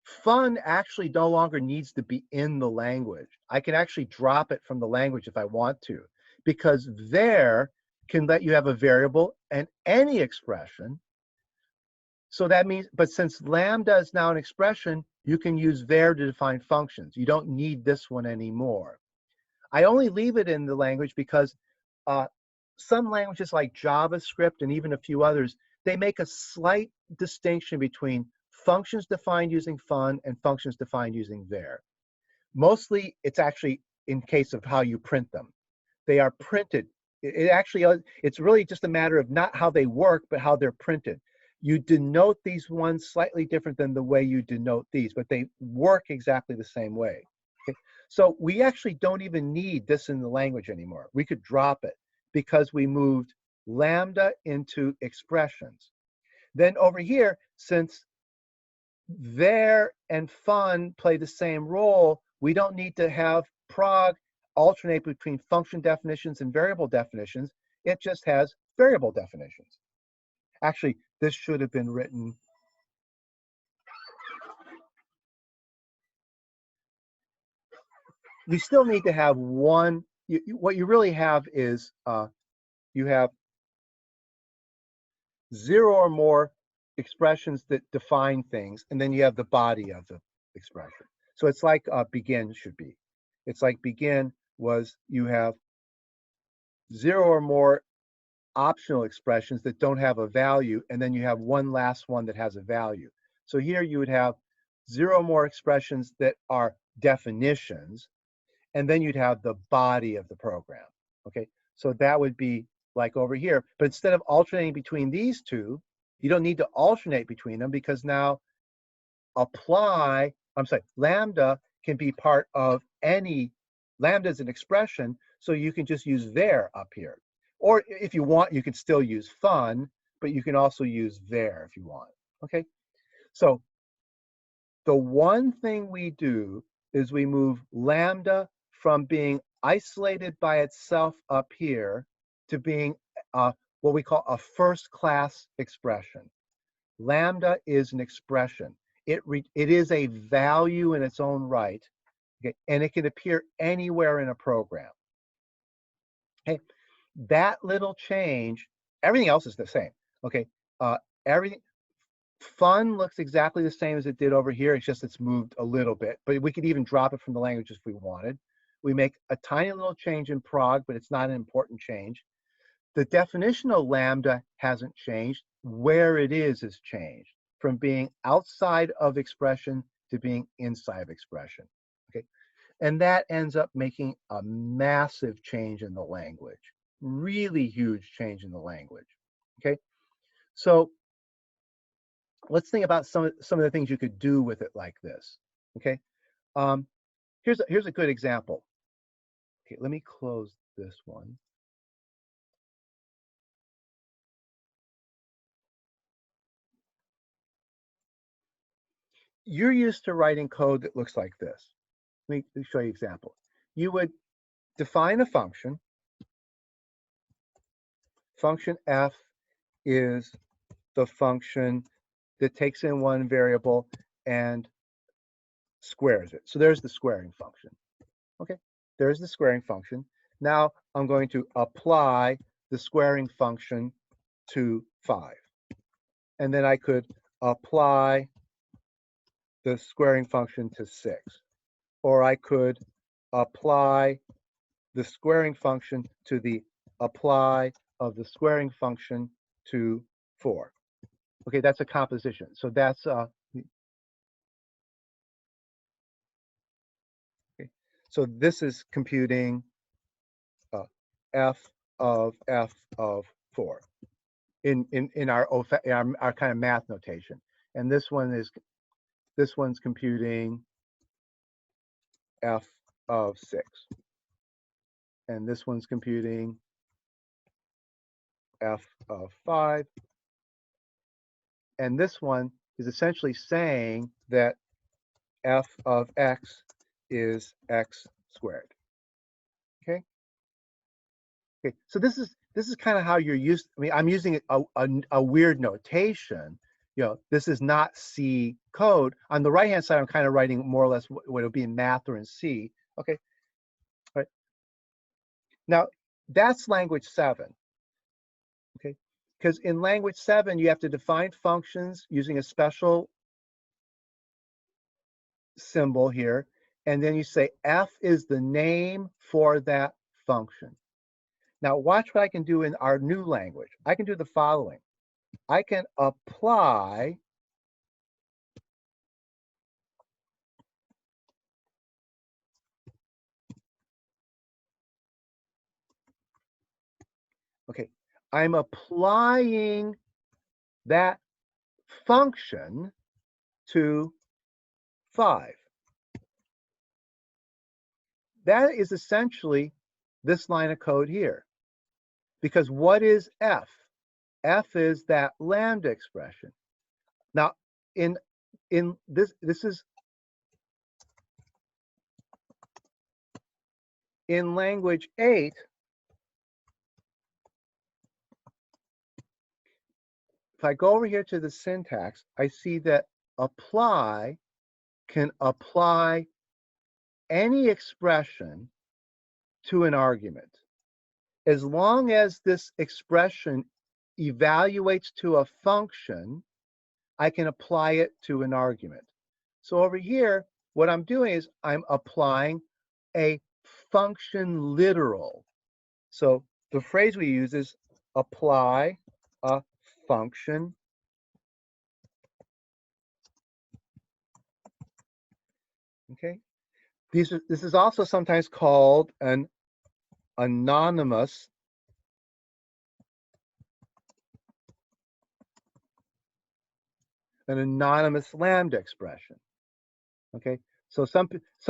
fun actually no longer needs to be in the language. I can actually drop it from the language if I want to, because there can let you have a variable and any expression. So that means, but since lambda is now an expression, you can use there to define functions. You don't need this one anymore. I only leave it in the language because some languages like JavaScript and even a few others, they make a slight distinction between functions defined using fun and functions defined using there. Mostly, it's actually in case of how you print them. They are printed. It's really just a matter of not how they work, but how they're printed. You denote these ones slightly different than the way you denote these, but they work exactly the same way. Okay? So we actually don't even need this in the language anymore. We could drop it because we moved lambda into expressions. Then over here, since there and fun play the same role, we don't need to have prog alternate between function definitions and variable definitions. It just has variable definitions. Actually, this should have been written. You still need to have one. What you really have is you have 0 or more expressions that define things, and then you have the body of the expression. So it's like begin should be. It's like begin was you have 0 or more optional expressions that don't have a value, and then you have one last one that has a value. So here you would have 0 more expressions that are definitions, and then you'd have the body of the program. Okay, so that would be like over here. But instead of alternating between these two, you don't need to alternate between them, because now lambda can be part of any, lambda is an expression, so you can just use there up here. Or if you want, you can still use fun, but you can also use there if you want. Okay, so the one thing we do is we move lambda from being isolated by itself up here to being what we call a first class expression. Lambda is an expression. It is a value in its own right, okay, and it can appear anywhere in a program. Okay, that little change, everything else is the same. Okay, everything, fun looks exactly the same as it did over here. It's just it's moved a little bit, but we could even drop it from the language if we wanted. We make a tiny little change in prog, but it's not an important change. The definition of lambda hasn't changed. Where it is changed from being outside of expression to being inside of expression. Okay, and that ends up making a massive change in the language, really huge change in the language. Okay, so let's think about some of the things you could do with it like this. Okay, here's a good example. Okay, let me close this one. You're used to writing code that looks like this. Let me show you an example. You would define a function. Function f is the function that takes in one variable and squares it. So there's the squaring function. Okay, there's the squaring function. Now I'm going to apply the squaring function to 5. And then I could apply the squaring function to 6. Or I could apply the squaring function to the apply of the squaring function to 4. Okay, that's a composition. So that's okay. So this is computing f of 4 in our kind of math notation, and this one's computing f of 6, and this one's computing f of 5, and this one is essentially saying that f of x is x squared. Okay. Okay. So this is kind of how you're used. I mean, I'm using a weird notation. You know, this is not C code. On the right hand side, I'm kind of writing more or less what would be in math or in C. Okay. All right. Now that's language 7. Okay. Because in language 7, you have to define functions using a special symbol here, and then you say f is the name for that function. Now watch what I can do in our new language. I can do the following. I can apply okay, I'm applying that function to 5. That is essentially this line of code here. Because what is f? F is that lambda expression. Now, in this is in language 8. If I go over here to the syntax, I see that apply can apply any expression to an argument. As long as this expression evaluates to a function, I can apply it to an argument. So over here, what I'm doing is I'm applying a function literal. So the phrase we use is apply a function. Okay. This is also sometimes called an anonymous lambda expression. Okay. So some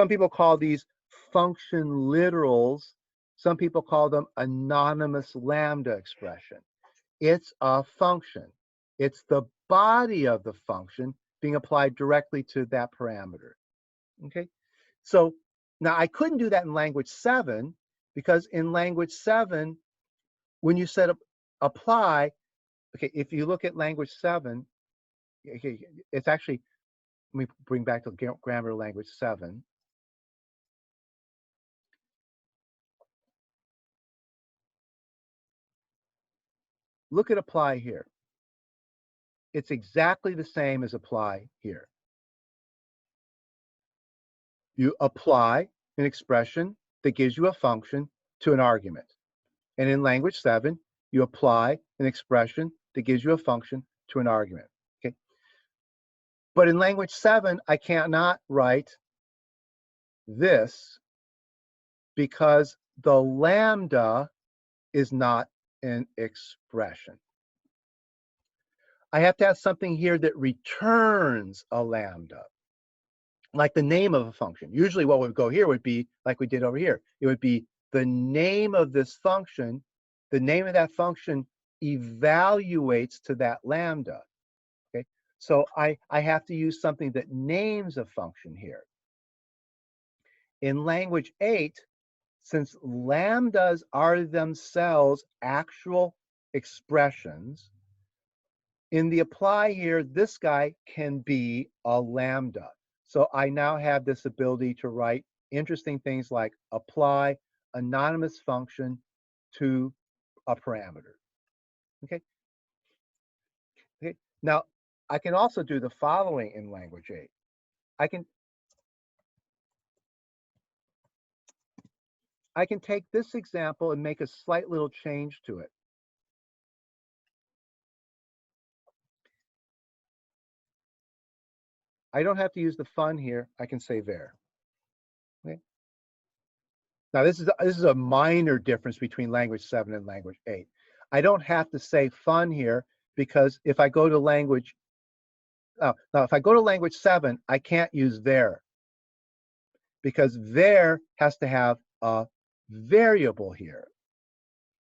people call these function literals. Some people call them anonymous lambda expression. It's a function. It's the body of the function being applied directly to that parameter. Okay. So now I couldn't do that in language 7 because in language 7, when you set up apply, okay, if you look at language 7, okay, it's actually, let me bring back to grammar language 7. Look at apply here. It's exactly the same as apply here. You apply an expression that gives you a function to an argument. And in language 7, you apply an expression that gives you a function to an argument. Okay. But in language 7, I cannot write this because the lambda is not an expression. I have to have something here that returns a lambda, like the name of a function. Usually what would go here would be like we did over here. It would be the name of this function. The name of that function evaluates to that lambda. Okay, so I have to use something that names a function here. In language 8, since lambdas are themselves actual expressions, in the apply here, this guy can be a lambda. So I now have this ability to write interesting things like apply anonymous function to a parameter. Okay. Okay. Now I can also do the following in language 8. I can take this example and make a slight little change to it. I don't have to use the fun here. I can say there. Okay. Now this is a minor difference between language 7 and language 8. I don't have to say fun here because if I go to language, now if I go to language 7, I can't use there because there has to have a variable here.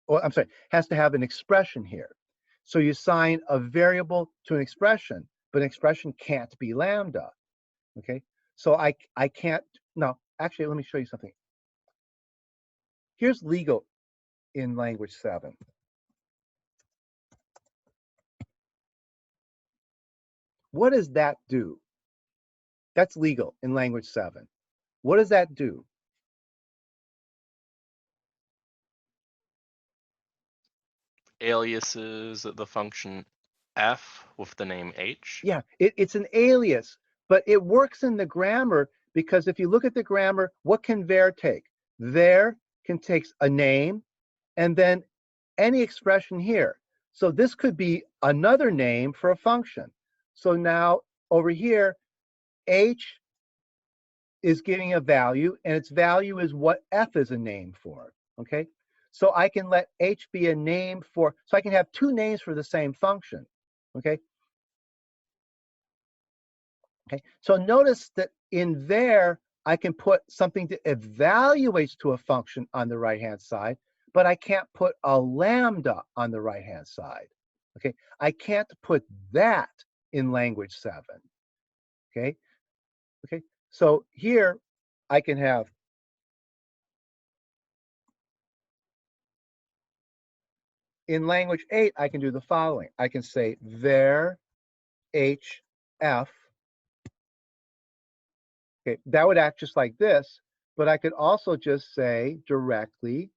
Or I'm sorry, has to have an expression here. So you assign a variable to an expression, but an expression can't be lambda. Okay, so I can't. No, actually, let me show you something. Here's legal in language 7. What does that do? That's legal in language 7. What does that do? Aliases the function f with the name h. Yeah, it's an alias, but it works in the grammar because if you look at the grammar, what can var take? Var can take a name and then any expression here. So this could be another name for a function. So now over here, h is getting a value, and its value is what f is a name for. Okay, so I can let h be a name for, so I can have two names for the same function. Okay. Okay, so notice that in there, I can put something that evaluates to a function on the right-hand side, but I can't put a lambda on the right-hand side. Okay, I can't put that in language 7. Okay, okay, so here I can have, in language 8, I can do the following. I can say var hf. Okay, that would act just like this, but I could also just say directly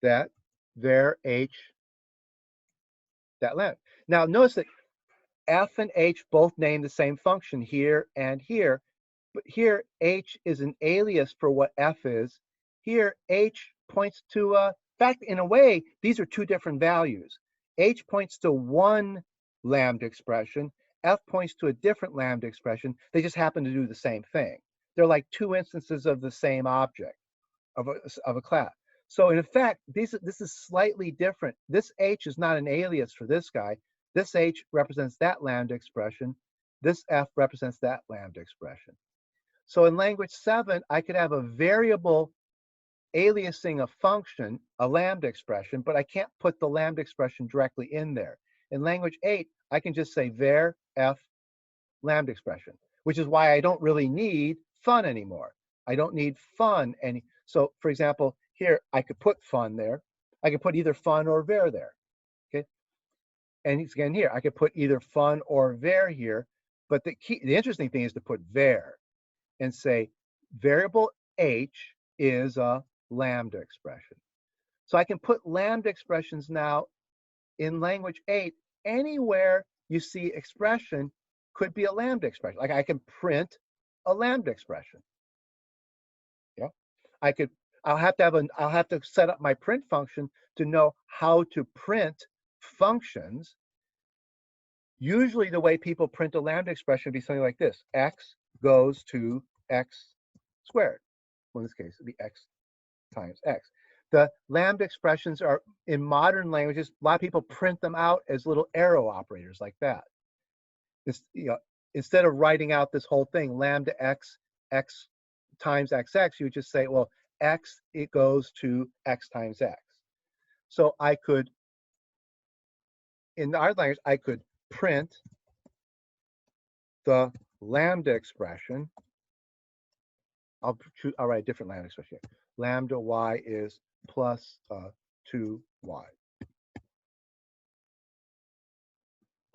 that var h that length. Now notice that f and h both name the same function here and here. But here, h is an alias for what f is. Here, h points to, in fact, in a way, these are two different values. H points to one lambda expression. F points to a different lambda expression. They just happen to do the same thing. They're like two instances of the same object, of a class. So in effect, this is slightly different. This h is not an alias for this guy. This h represents that lambda expression. This f represents that lambda expression. So in language 7, I could have a variable aliasing a function, a lambda expression, but I can't put the lambda expression directly in there. In language 8, I can just say var f lambda expression, which is why I don't really need fun anymore. I don't need fun any. So for example, here I could put fun there. I could put either fun or var there. Okay. And again here, I could put either fun or var here, but the interesting thing is to put var and say variable h is a lambda expression. So I can put lambda expressions now in language 8 anywhere you see expression could be a lambda expression. Like I can print a lambda expression. Yeah, I'll have to set up my print function to know how to print functions. Usually the way people print a lambda expression would be something like this: x goes to x squared. Well, in this case, it'd be x times x. The lambda expressions are, in modern languages, a lot of people print them out as little arrow operators like that. This, instead of writing out this whole thing, lambda x, x times xx, you would just say, well, x, it goes to x times x. So I could, in our language, I could print the lambda expression. I'll write a different lambda expression here. Lambda y is plus 2y.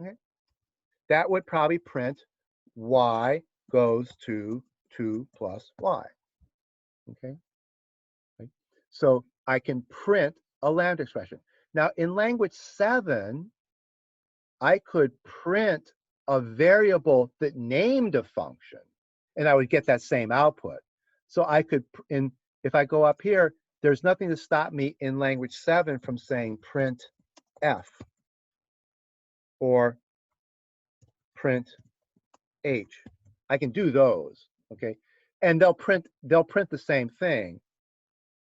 Okay. That would probably print y goes to 2 plus y. Okay. So I can print a lambda expression. Now in language 7, I could print a variable that named a function, and I would get that same output. So I could, if I go up here, there's nothing to stop me in language 7 from saying print f or print h. I can do those, okay? And they'll print the same thing.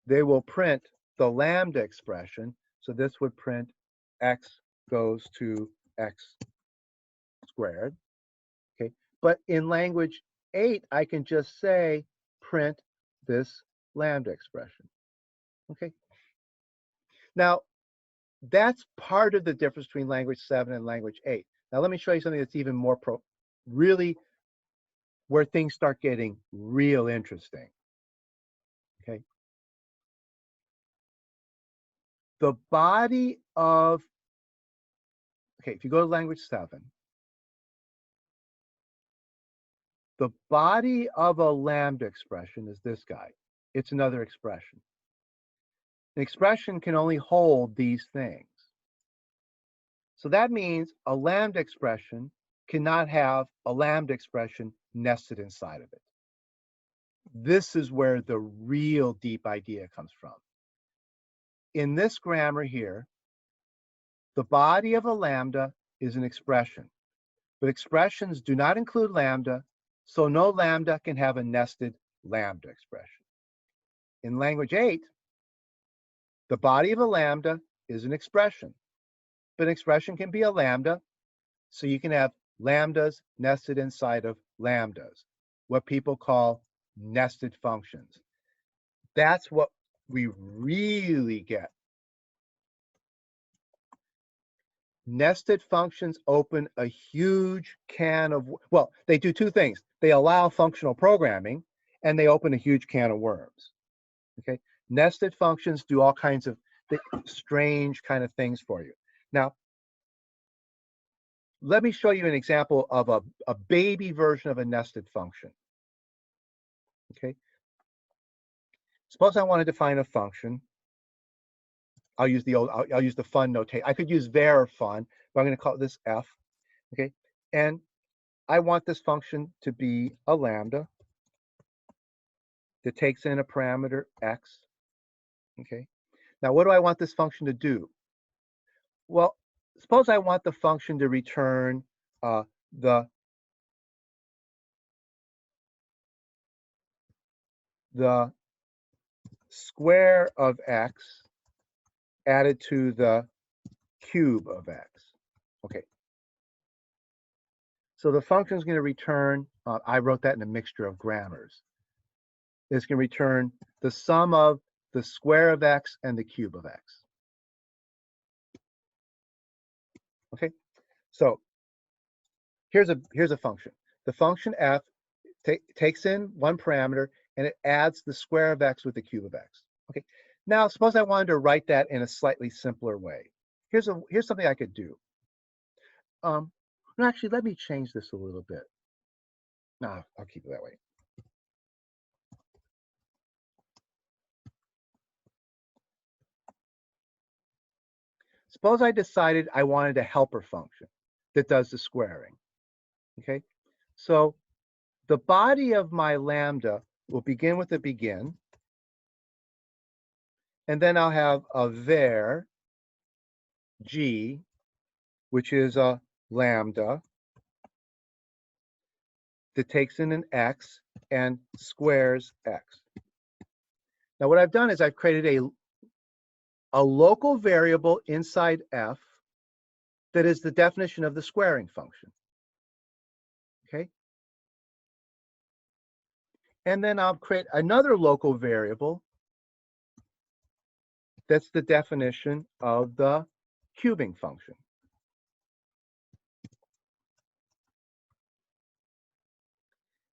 They will print the lambda expression. So this would print x goes to x squared, okay? But in language 8, I can just say print this lambda expression, okay? Now, that's part of the difference between language 7 and language 8. Now, let me show you something that's even more really where things start getting real interesting, okay? The body of, okay, if you go to language 7, the body of a lambda expression is this guy. It's another expression. An expression can only hold these things. So that means a lambda expression cannot have a lambda expression nested inside of it. This is where the real deep idea comes from. In this grammar here, the body of a lambda is an expression, but expressions do not include lambda, so no lambda can have a nested lambda expression. In language 8, the body of a lambda is an expression, but an expression can be a lambda, so you can have lambdas nested inside of lambdas, what people call nested functions. That's what we really get. Nested functions open a huge can of, well, they do two things. They allow functional programming, and they open a huge can of worms. Okay, nested functions do all kinds of strange kind of things for you. Now, let me show you an example of a baby version of a nested function. Okay, suppose I want to define a function. I'll use the fun notation. I could use var or fun, but I'm going to call this f. Okay, and I want this function to be a lambda. that takes in a parameter x. Okay. Now, what do I want this function to do? Well, suppose I want the function to return the square of x added to the cube of x. Okay. So the function is going to return, I wrote that in a mixture of grammars. It's going to return the sum of the square of x and the cube of x. Okay. So here's a function. The function f takes in one parameter and it adds the square of x with the cube of x. Okay. Now suppose I wanted to write that in a slightly simpler way. Here's something I could do. No, actually, let me change this a little bit. No, I'll keep it that way. Suppose I decided I wanted a helper function that does the squaring. Okay. So the body of my lambda will begin with a begin, and then I'll have a var g, which is a lambda that takes in an x and squares x. Now what I've done is I've created a local variable inside f that is the definition of the squaring function. Okay. And then I'll create another local variable that's the definition of the cubing function.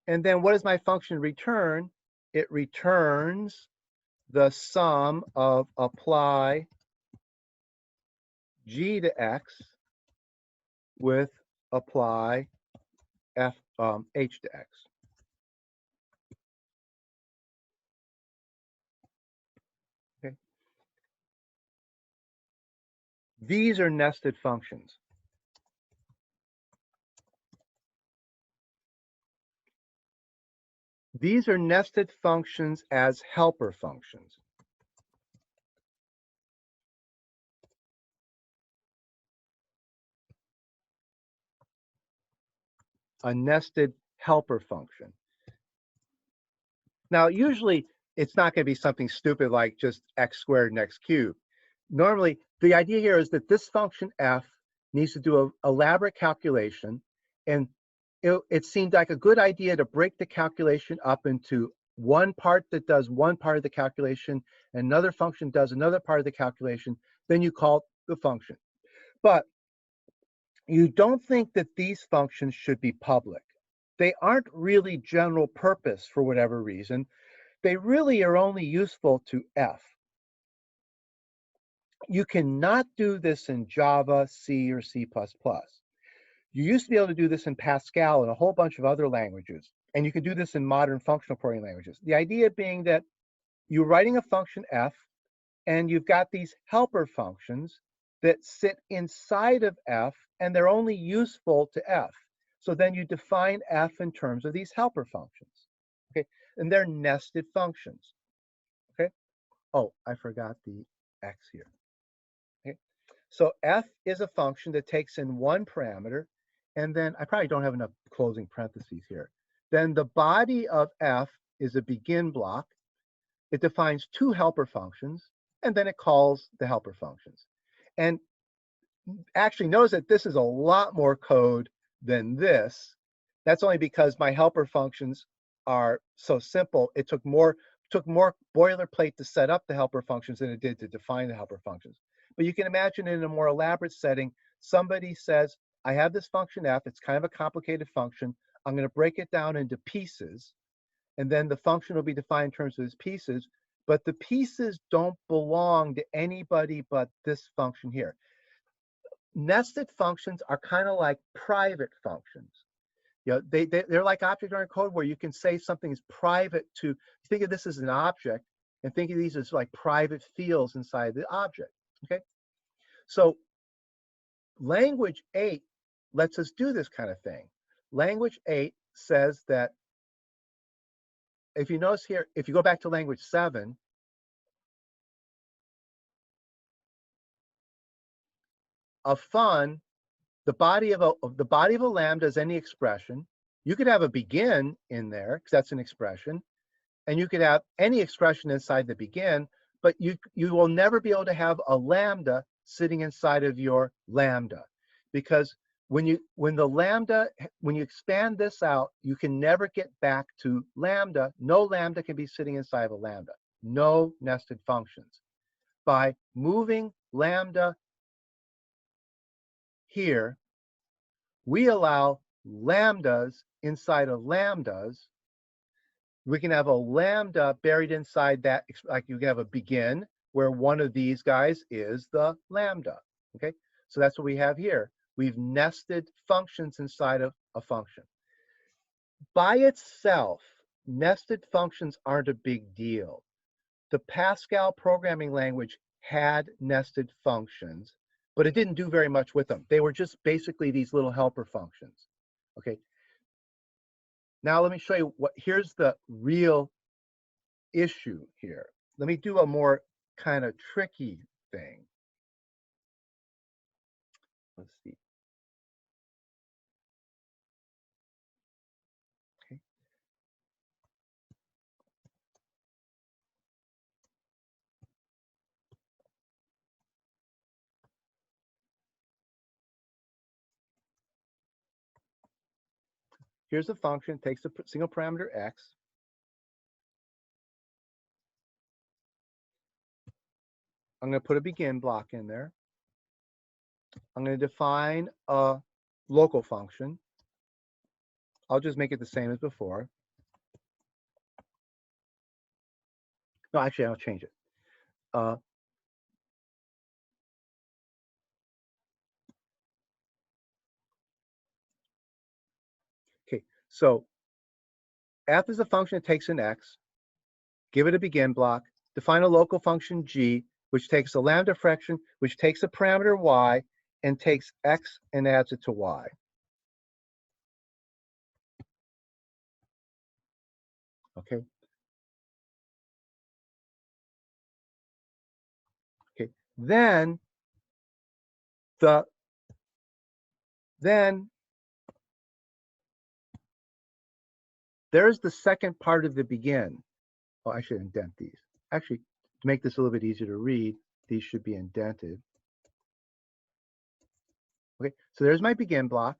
And then what does my function return? It returns the sum of apply g to x with apply h to x. Okay. These are nested functions. These are nested functions as helper functions. A nested helper function. Now, usually it's not going to be something stupid like just x squared and x cubed. Normally, the idea here is that this function f needs to do an elaborate calculation, and it seemed like a good idea to break the calculation up into one part that does one part of the calculation, and another function does another part of the calculation, then you call it the function. But you don't think that these functions should be public. They aren't really general purpose for whatever reason. They really are only useful to f. You cannot do this in Java, C, or C++. You used to be able to do this in Pascal and a whole bunch of other languages, and you can do this in modern functional programming languages. The idea being that you're writing a function f, and you've got these helper functions that sit inside of f, and they're only useful to f. So then you define f in terms of these helper functions. Okay, and they're nested functions. Okay. Oh, I forgot the x here. Okay. So f is a function that takes in one parameter, and then I probably don't have enough closing parentheses here. Then the body of f is a begin block. It defines two helper functions, and then it calls the helper functions. And actually notice that this is a lot more code than this. That's only because my helper functions are so simple. It took more boilerplate to set up the helper functions than it did to define the helper functions. But you can imagine in a more elaborate setting, somebody says, I have this function f, it's kind of a complicated function. I'm going to break it down into pieces, and then the function will be defined in terms of its pieces, but the pieces don't belong to anybody but this function here. Nested functions are kind of like private functions. You know, they're like object-oriented code where you can say something is private to, think of this as an object, and think of these as like private fields inside the object, okay? So language 8 lets us do this kind of thing. Language 8 says that if you notice here, if you go back to language 7, a fun, the body of a lambda is any expression. You could have a begin in there because that's an expression, and you could have any expression inside the begin, but you will never be able to have a lambda sitting inside of your lambda, because when you expand this out, you can never get back to lambda. No lambda can be sitting inside of a lambda. No nested functions. By moving lambda here, we allow lambdas inside of lambdas. We can have a lambda buried inside that, like you can have a begin where one of these guys is the lambda. Okay, so that's what we have here. We've nested functions inside of a function. By itself, nested functions aren't a big deal. The Pascal programming language had nested functions, but it didn't do very much with them. They were just basically these little helper functions. Okay. Now let me show you here's the real issue here. Let me do a more kind of tricky thing. Let's see. Okay. Here's a function, takes a single parameter x. I'm going to put a begin block in there. I'm going to define a local function. I'll just make it the same as before. No, actually, I'll change it. Okay, so f is a function that takes an x, give it a begin block, define a local function g, which takes a lambda fraction, which takes a parameter y, and takes x and adds it to y. Okay. Okay. Then there's the second part of the begin. Oh, I should indent these. Actually, to make this a little bit easier to read, these should be indented. Okay, so there's my begin block.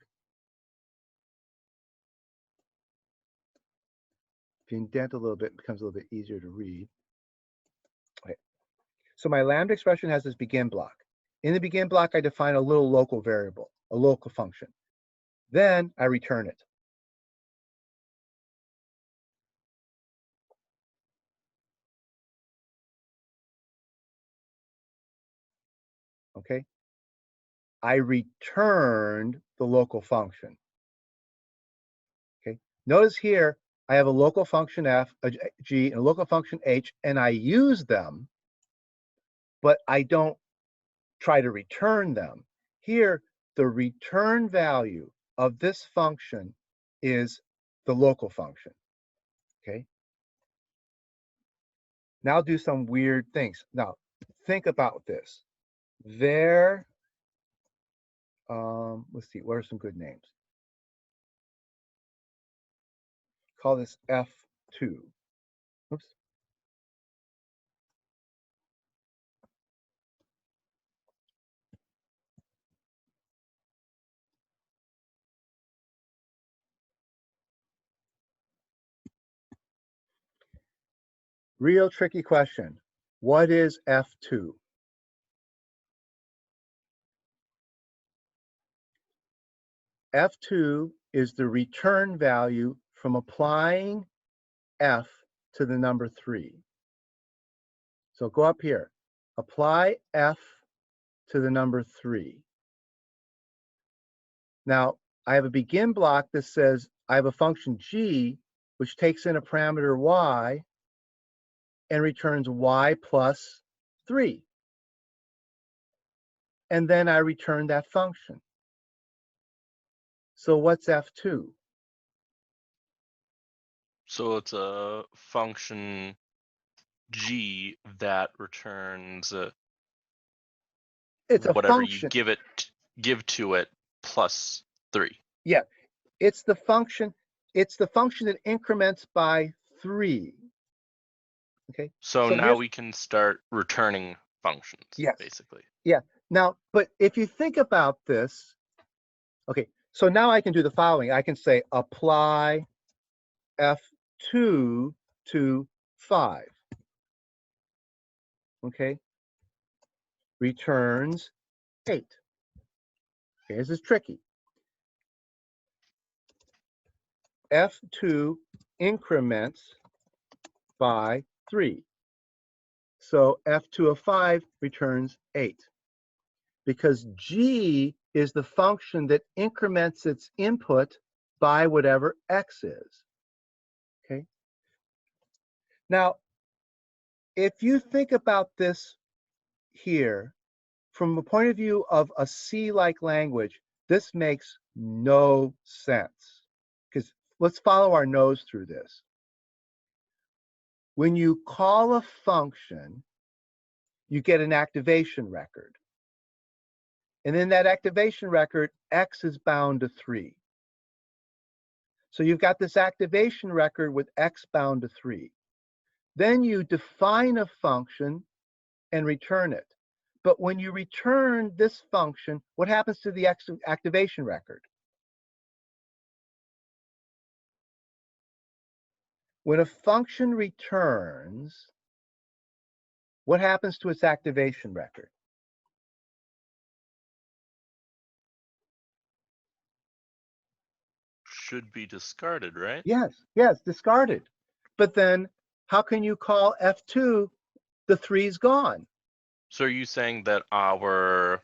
If you indent a little bit, it becomes a little bit easier to read. Okay. So my lambda expression has this begin block. In the begin block, I define a little local variable, a local function. Then I return it. Okay. I returned the local function. Okay. Notice here, I have a local function f, a g, and a local function h, and I use them, but I don't try to return them. Here, the return value of this function is the local function. Okay. Now do some weird things. Now, think about this. Let's see, what are some good names? Call this F2. Oops. Real tricky question. What is F2? F2 is the return value from applying F to the number 3. So go up here, apply F to the number 3. Now, I have a begin block that says I have a function g, which takes in a parameter y and returns y plus 3. And then I return that function. So what's F2? So it's a function g that returns It's a whatever you function. give to it plus 3. Yeah, it's the function. It's the function that increments by 3. Okay. So So now here's, we can start returning functions, yes. basically. Yeah. Now, but if you think about this, okay, so now I can do the following. I can say apply F2 to 5. Okay. Returns 8. Okay, this is tricky. F2 increments by 3. So F2 of 5 returns 8. Because G is the function that increments its input by whatever X is. Okay. Now, if you think about this here, from the point of view of a C-like language, this makes no sense. Because let's follow our nose through this. When you call a function, you get an activation record. And in that activation record, X is bound to 3. So you've got this activation record with X bound to 3. Then you define a function and return it. But when you return this function, what happens to the activation record? When a function returns, what happens to its activation record? Should be discarded, right? Yes, discarded. But then how can you call F2? The 3's gone. So are you saying that our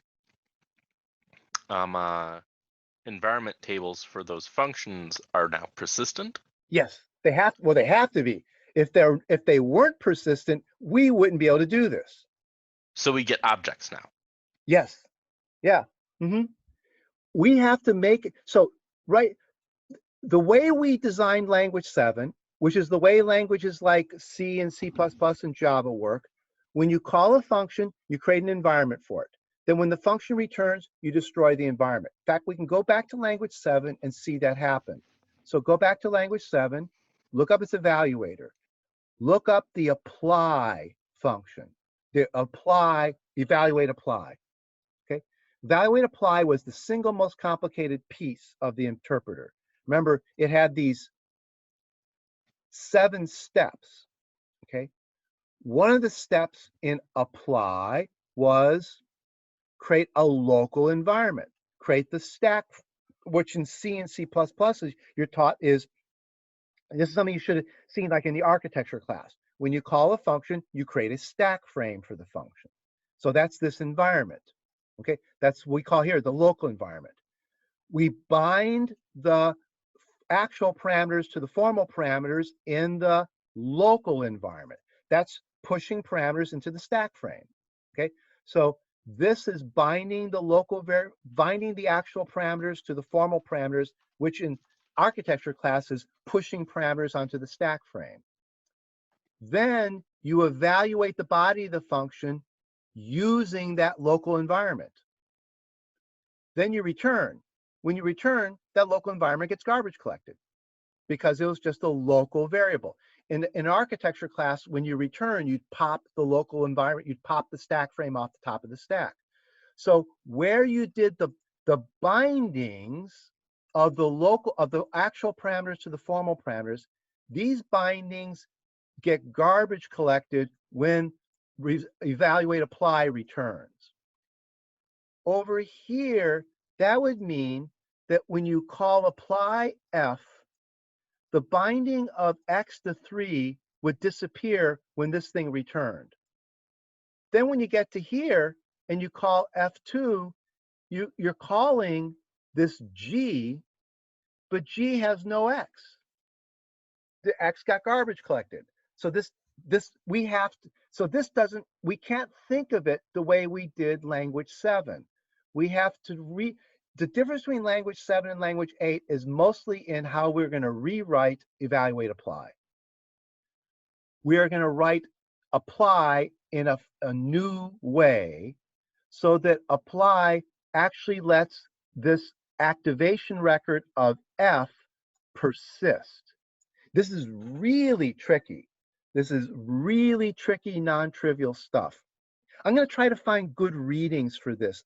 environment tables for those functions are now persistent? Yes, they have. Well, they have to be. If they weren't persistent, we wouldn't be able to do this. So we get objects now. Yes. Yeah. We have to make it so, right. The way we designed language 7, which is the way languages like C and C++ and Java work, when you call a function, you create an environment for it. Then when the function returns, you destroy the environment. In fact, we can go back to language 7 and see that happen. So go back to language 7, look up its evaluator, look up the apply function, the apply, evaluate, apply. Okay, evaluate, apply was the single most complicated piece of the interpreter. Remember, it had these 7 steps. Okay, one of the steps in apply was create a local environment, create the stack, which in C and C++ you're taught is, this is something you should have seen like in the architecture class. When you call a function, you create a stack frame for the function. So that's this environment. Okay, that's what we call here the local environment. We bind the actual parameters to the formal parameters in the local environment. That's pushing parameters into the stack frame. Okay, so this is binding the actual parameters to the formal parameters, which in architecture class is pushing parameters onto the stack frame. Then you evaluate the body of the function using that local environment. Then you return. When you return, that local environment gets garbage collected because it was just a local variable. In architecture class, when you return, you'd pop the local environment, you'd pop the stack frame off the top of the stack. So where you did the bindings of the actual parameters to the formal parameters, these bindings get garbage collected when evaluate, apply returns. Over here, that would mean that when you call apply F, the binding of X to 3 would disappear when this thing returned. Then when you get to here and you call F2, you're calling this G, but G has no X. The X got garbage collected. So we can't think of it the way we did language 7. We have to the difference between language 7 and language 8 is mostly in how we're going to rewrite evaluate, apply. we are going to write apply in a new way so that apply actually lets this activation record of F persist. This is really tricky. This is really tricky, non-trivial stuff. I'm going to try to find good readings for this.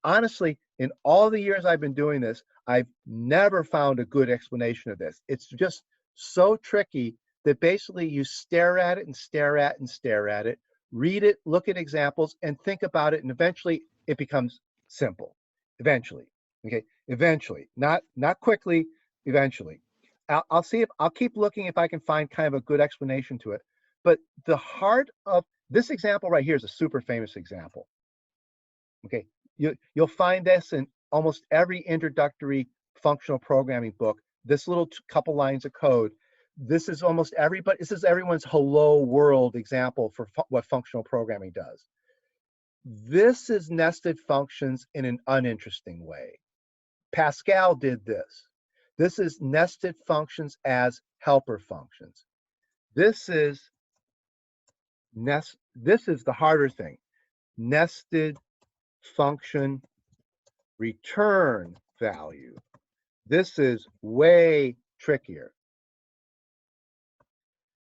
Honestly, in all the years I've been doing this, I've never found a good explanation of this. It's just so tricky that basically you stare at it and stare at it and stare at it, read it, look at examples, and think about it, and eventually it becomes simple. Eventually, okay? Eventually, not quickly. Eventually, I'll see if I'll keep looking if I can find kind of a good explanation to it. But the heart of this example right here is a super famous example. Okay, you'll find this in almost every introductory functional programming book. This little couple lines of code. This is almost everybody. This is everyone's hello world example for what functional programming does. This is nested functions in an uninteresting way. Pascal did this. This is nested functions as helper functions. This is the harder thing. Nested function return value. This is way trickier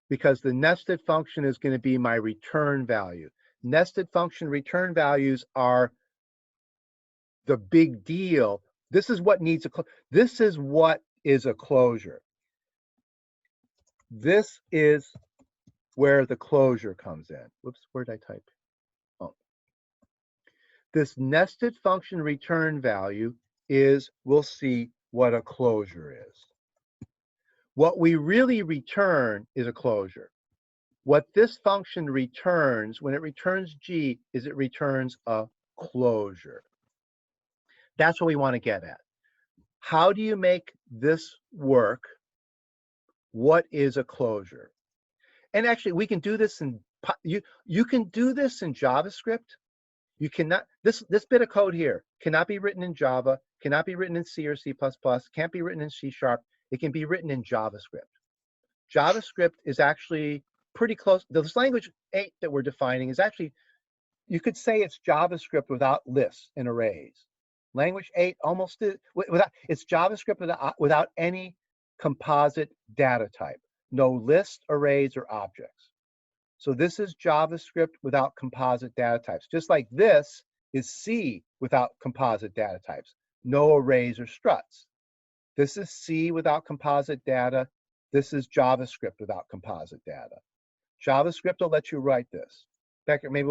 because the nested function is going to be my return value. Nested function return values are the big deal. This is what needs this is what is a closure. This is where the closure comes in. Whoops, where did I type? Oh. This nested function return value is, we'll see what a closure is. What we really return is a closure. What this function returns, when it returns G, is it returns a closure. That's what we want to get at. How do you make this work? What is a closure? And actually, we can do this in, you can do this in JavaScript. You cannot, this bit of code here cannot be written in Java, cannot be written in C or C++, can't be written in C#. It can be written in JavaScript. JavaScript is actually pretty close. This language 8 that we're defining is actually, you could say it's JavaScript without lists and arrays. Language 8 almost is, it's JavaScript without any composite data type. No list, arrays, or objects. So this is JavaScript without composite data types. Just like this is C without composite data types. No arrays or struts. This is C without composite data. This is JavaScript without composite data. JavaScript will let you write this. In fact, maybe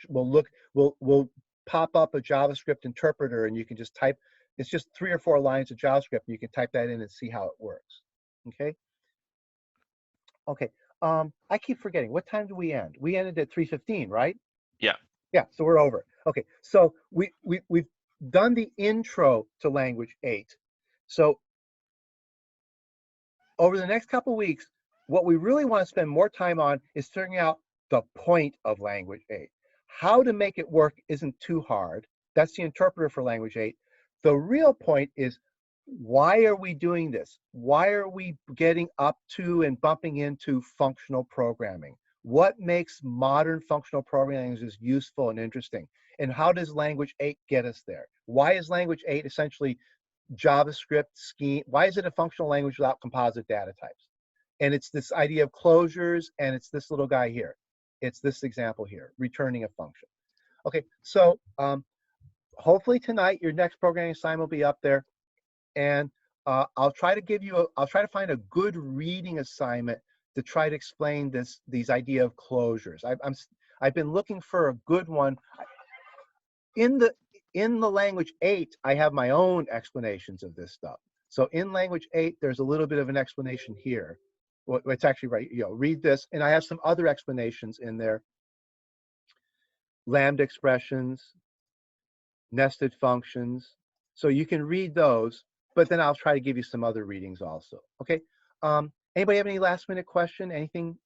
we'll pop up a JavaScript interpreter and you can just type, it's just 3 or 4 lines of JavaScript. And you can type that in and see how it works. Okay. Okay. I keep forgetting. What time do we end? We ended at 3:15, right? Yeah. Yeah, so we're over. Okay, so we've done the intro to language 8. So over the next couple of weeks, what we really want to spend more time on is figuring out the point of language 8. How to make it work isn't too hard. That's the interpreter for language 8. The real point is, why are we doing this? Why are we getting up to and bumping into functional programming? What makes modern functional programming languages useful and interesting? And how does language 8 get us there? Why is language 8 essentially JavaScript scheme? Why is it a functional language without composite data types? And it's this idea of closures, and it's this little guy here. It's this example here, returning a function. Okay, so hopefully tonight your next programming assignment will be up there. And I'll try to find a good reading assignment to try to explain these idea of closures. I've been looking for a good one. In the language 8, I have my own explanations of this stuff. So in language 8, there's a little bit of an explanation here. Well, it's actually right, read this, and I have some other explanations in there. Lambda expressions, nested functions. So you can read those. But then I'll try to give you some other readings also. Okay. Anybody have any last minute question? Anything?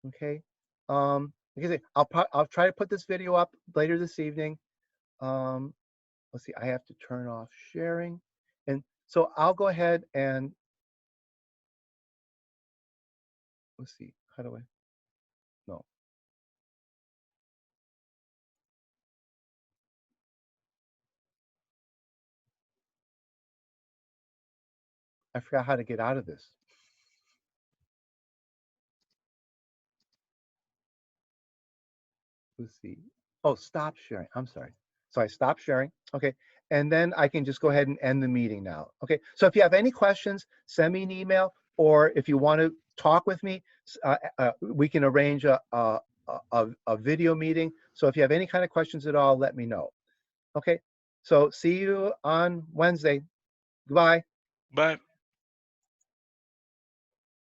Okay. Like I say, I'll try to put this video up later this evening. Let's see. I have to turn off sharing, and so I'll go ahead and let's see, how do I? No. I forgot how to get out of this. Let's see. Oh, stop sharing. I'm sorry. So I stopped sharing. Okay. And then I can just go ahead and end the meeting now. Okay. So if you have any questions, send me an email, or if you want to talk with me, we can arrange a video meeting. So if you have any kind of questions at all, let me know. Okay. So see you on Wednesday. Goodbye. Bye.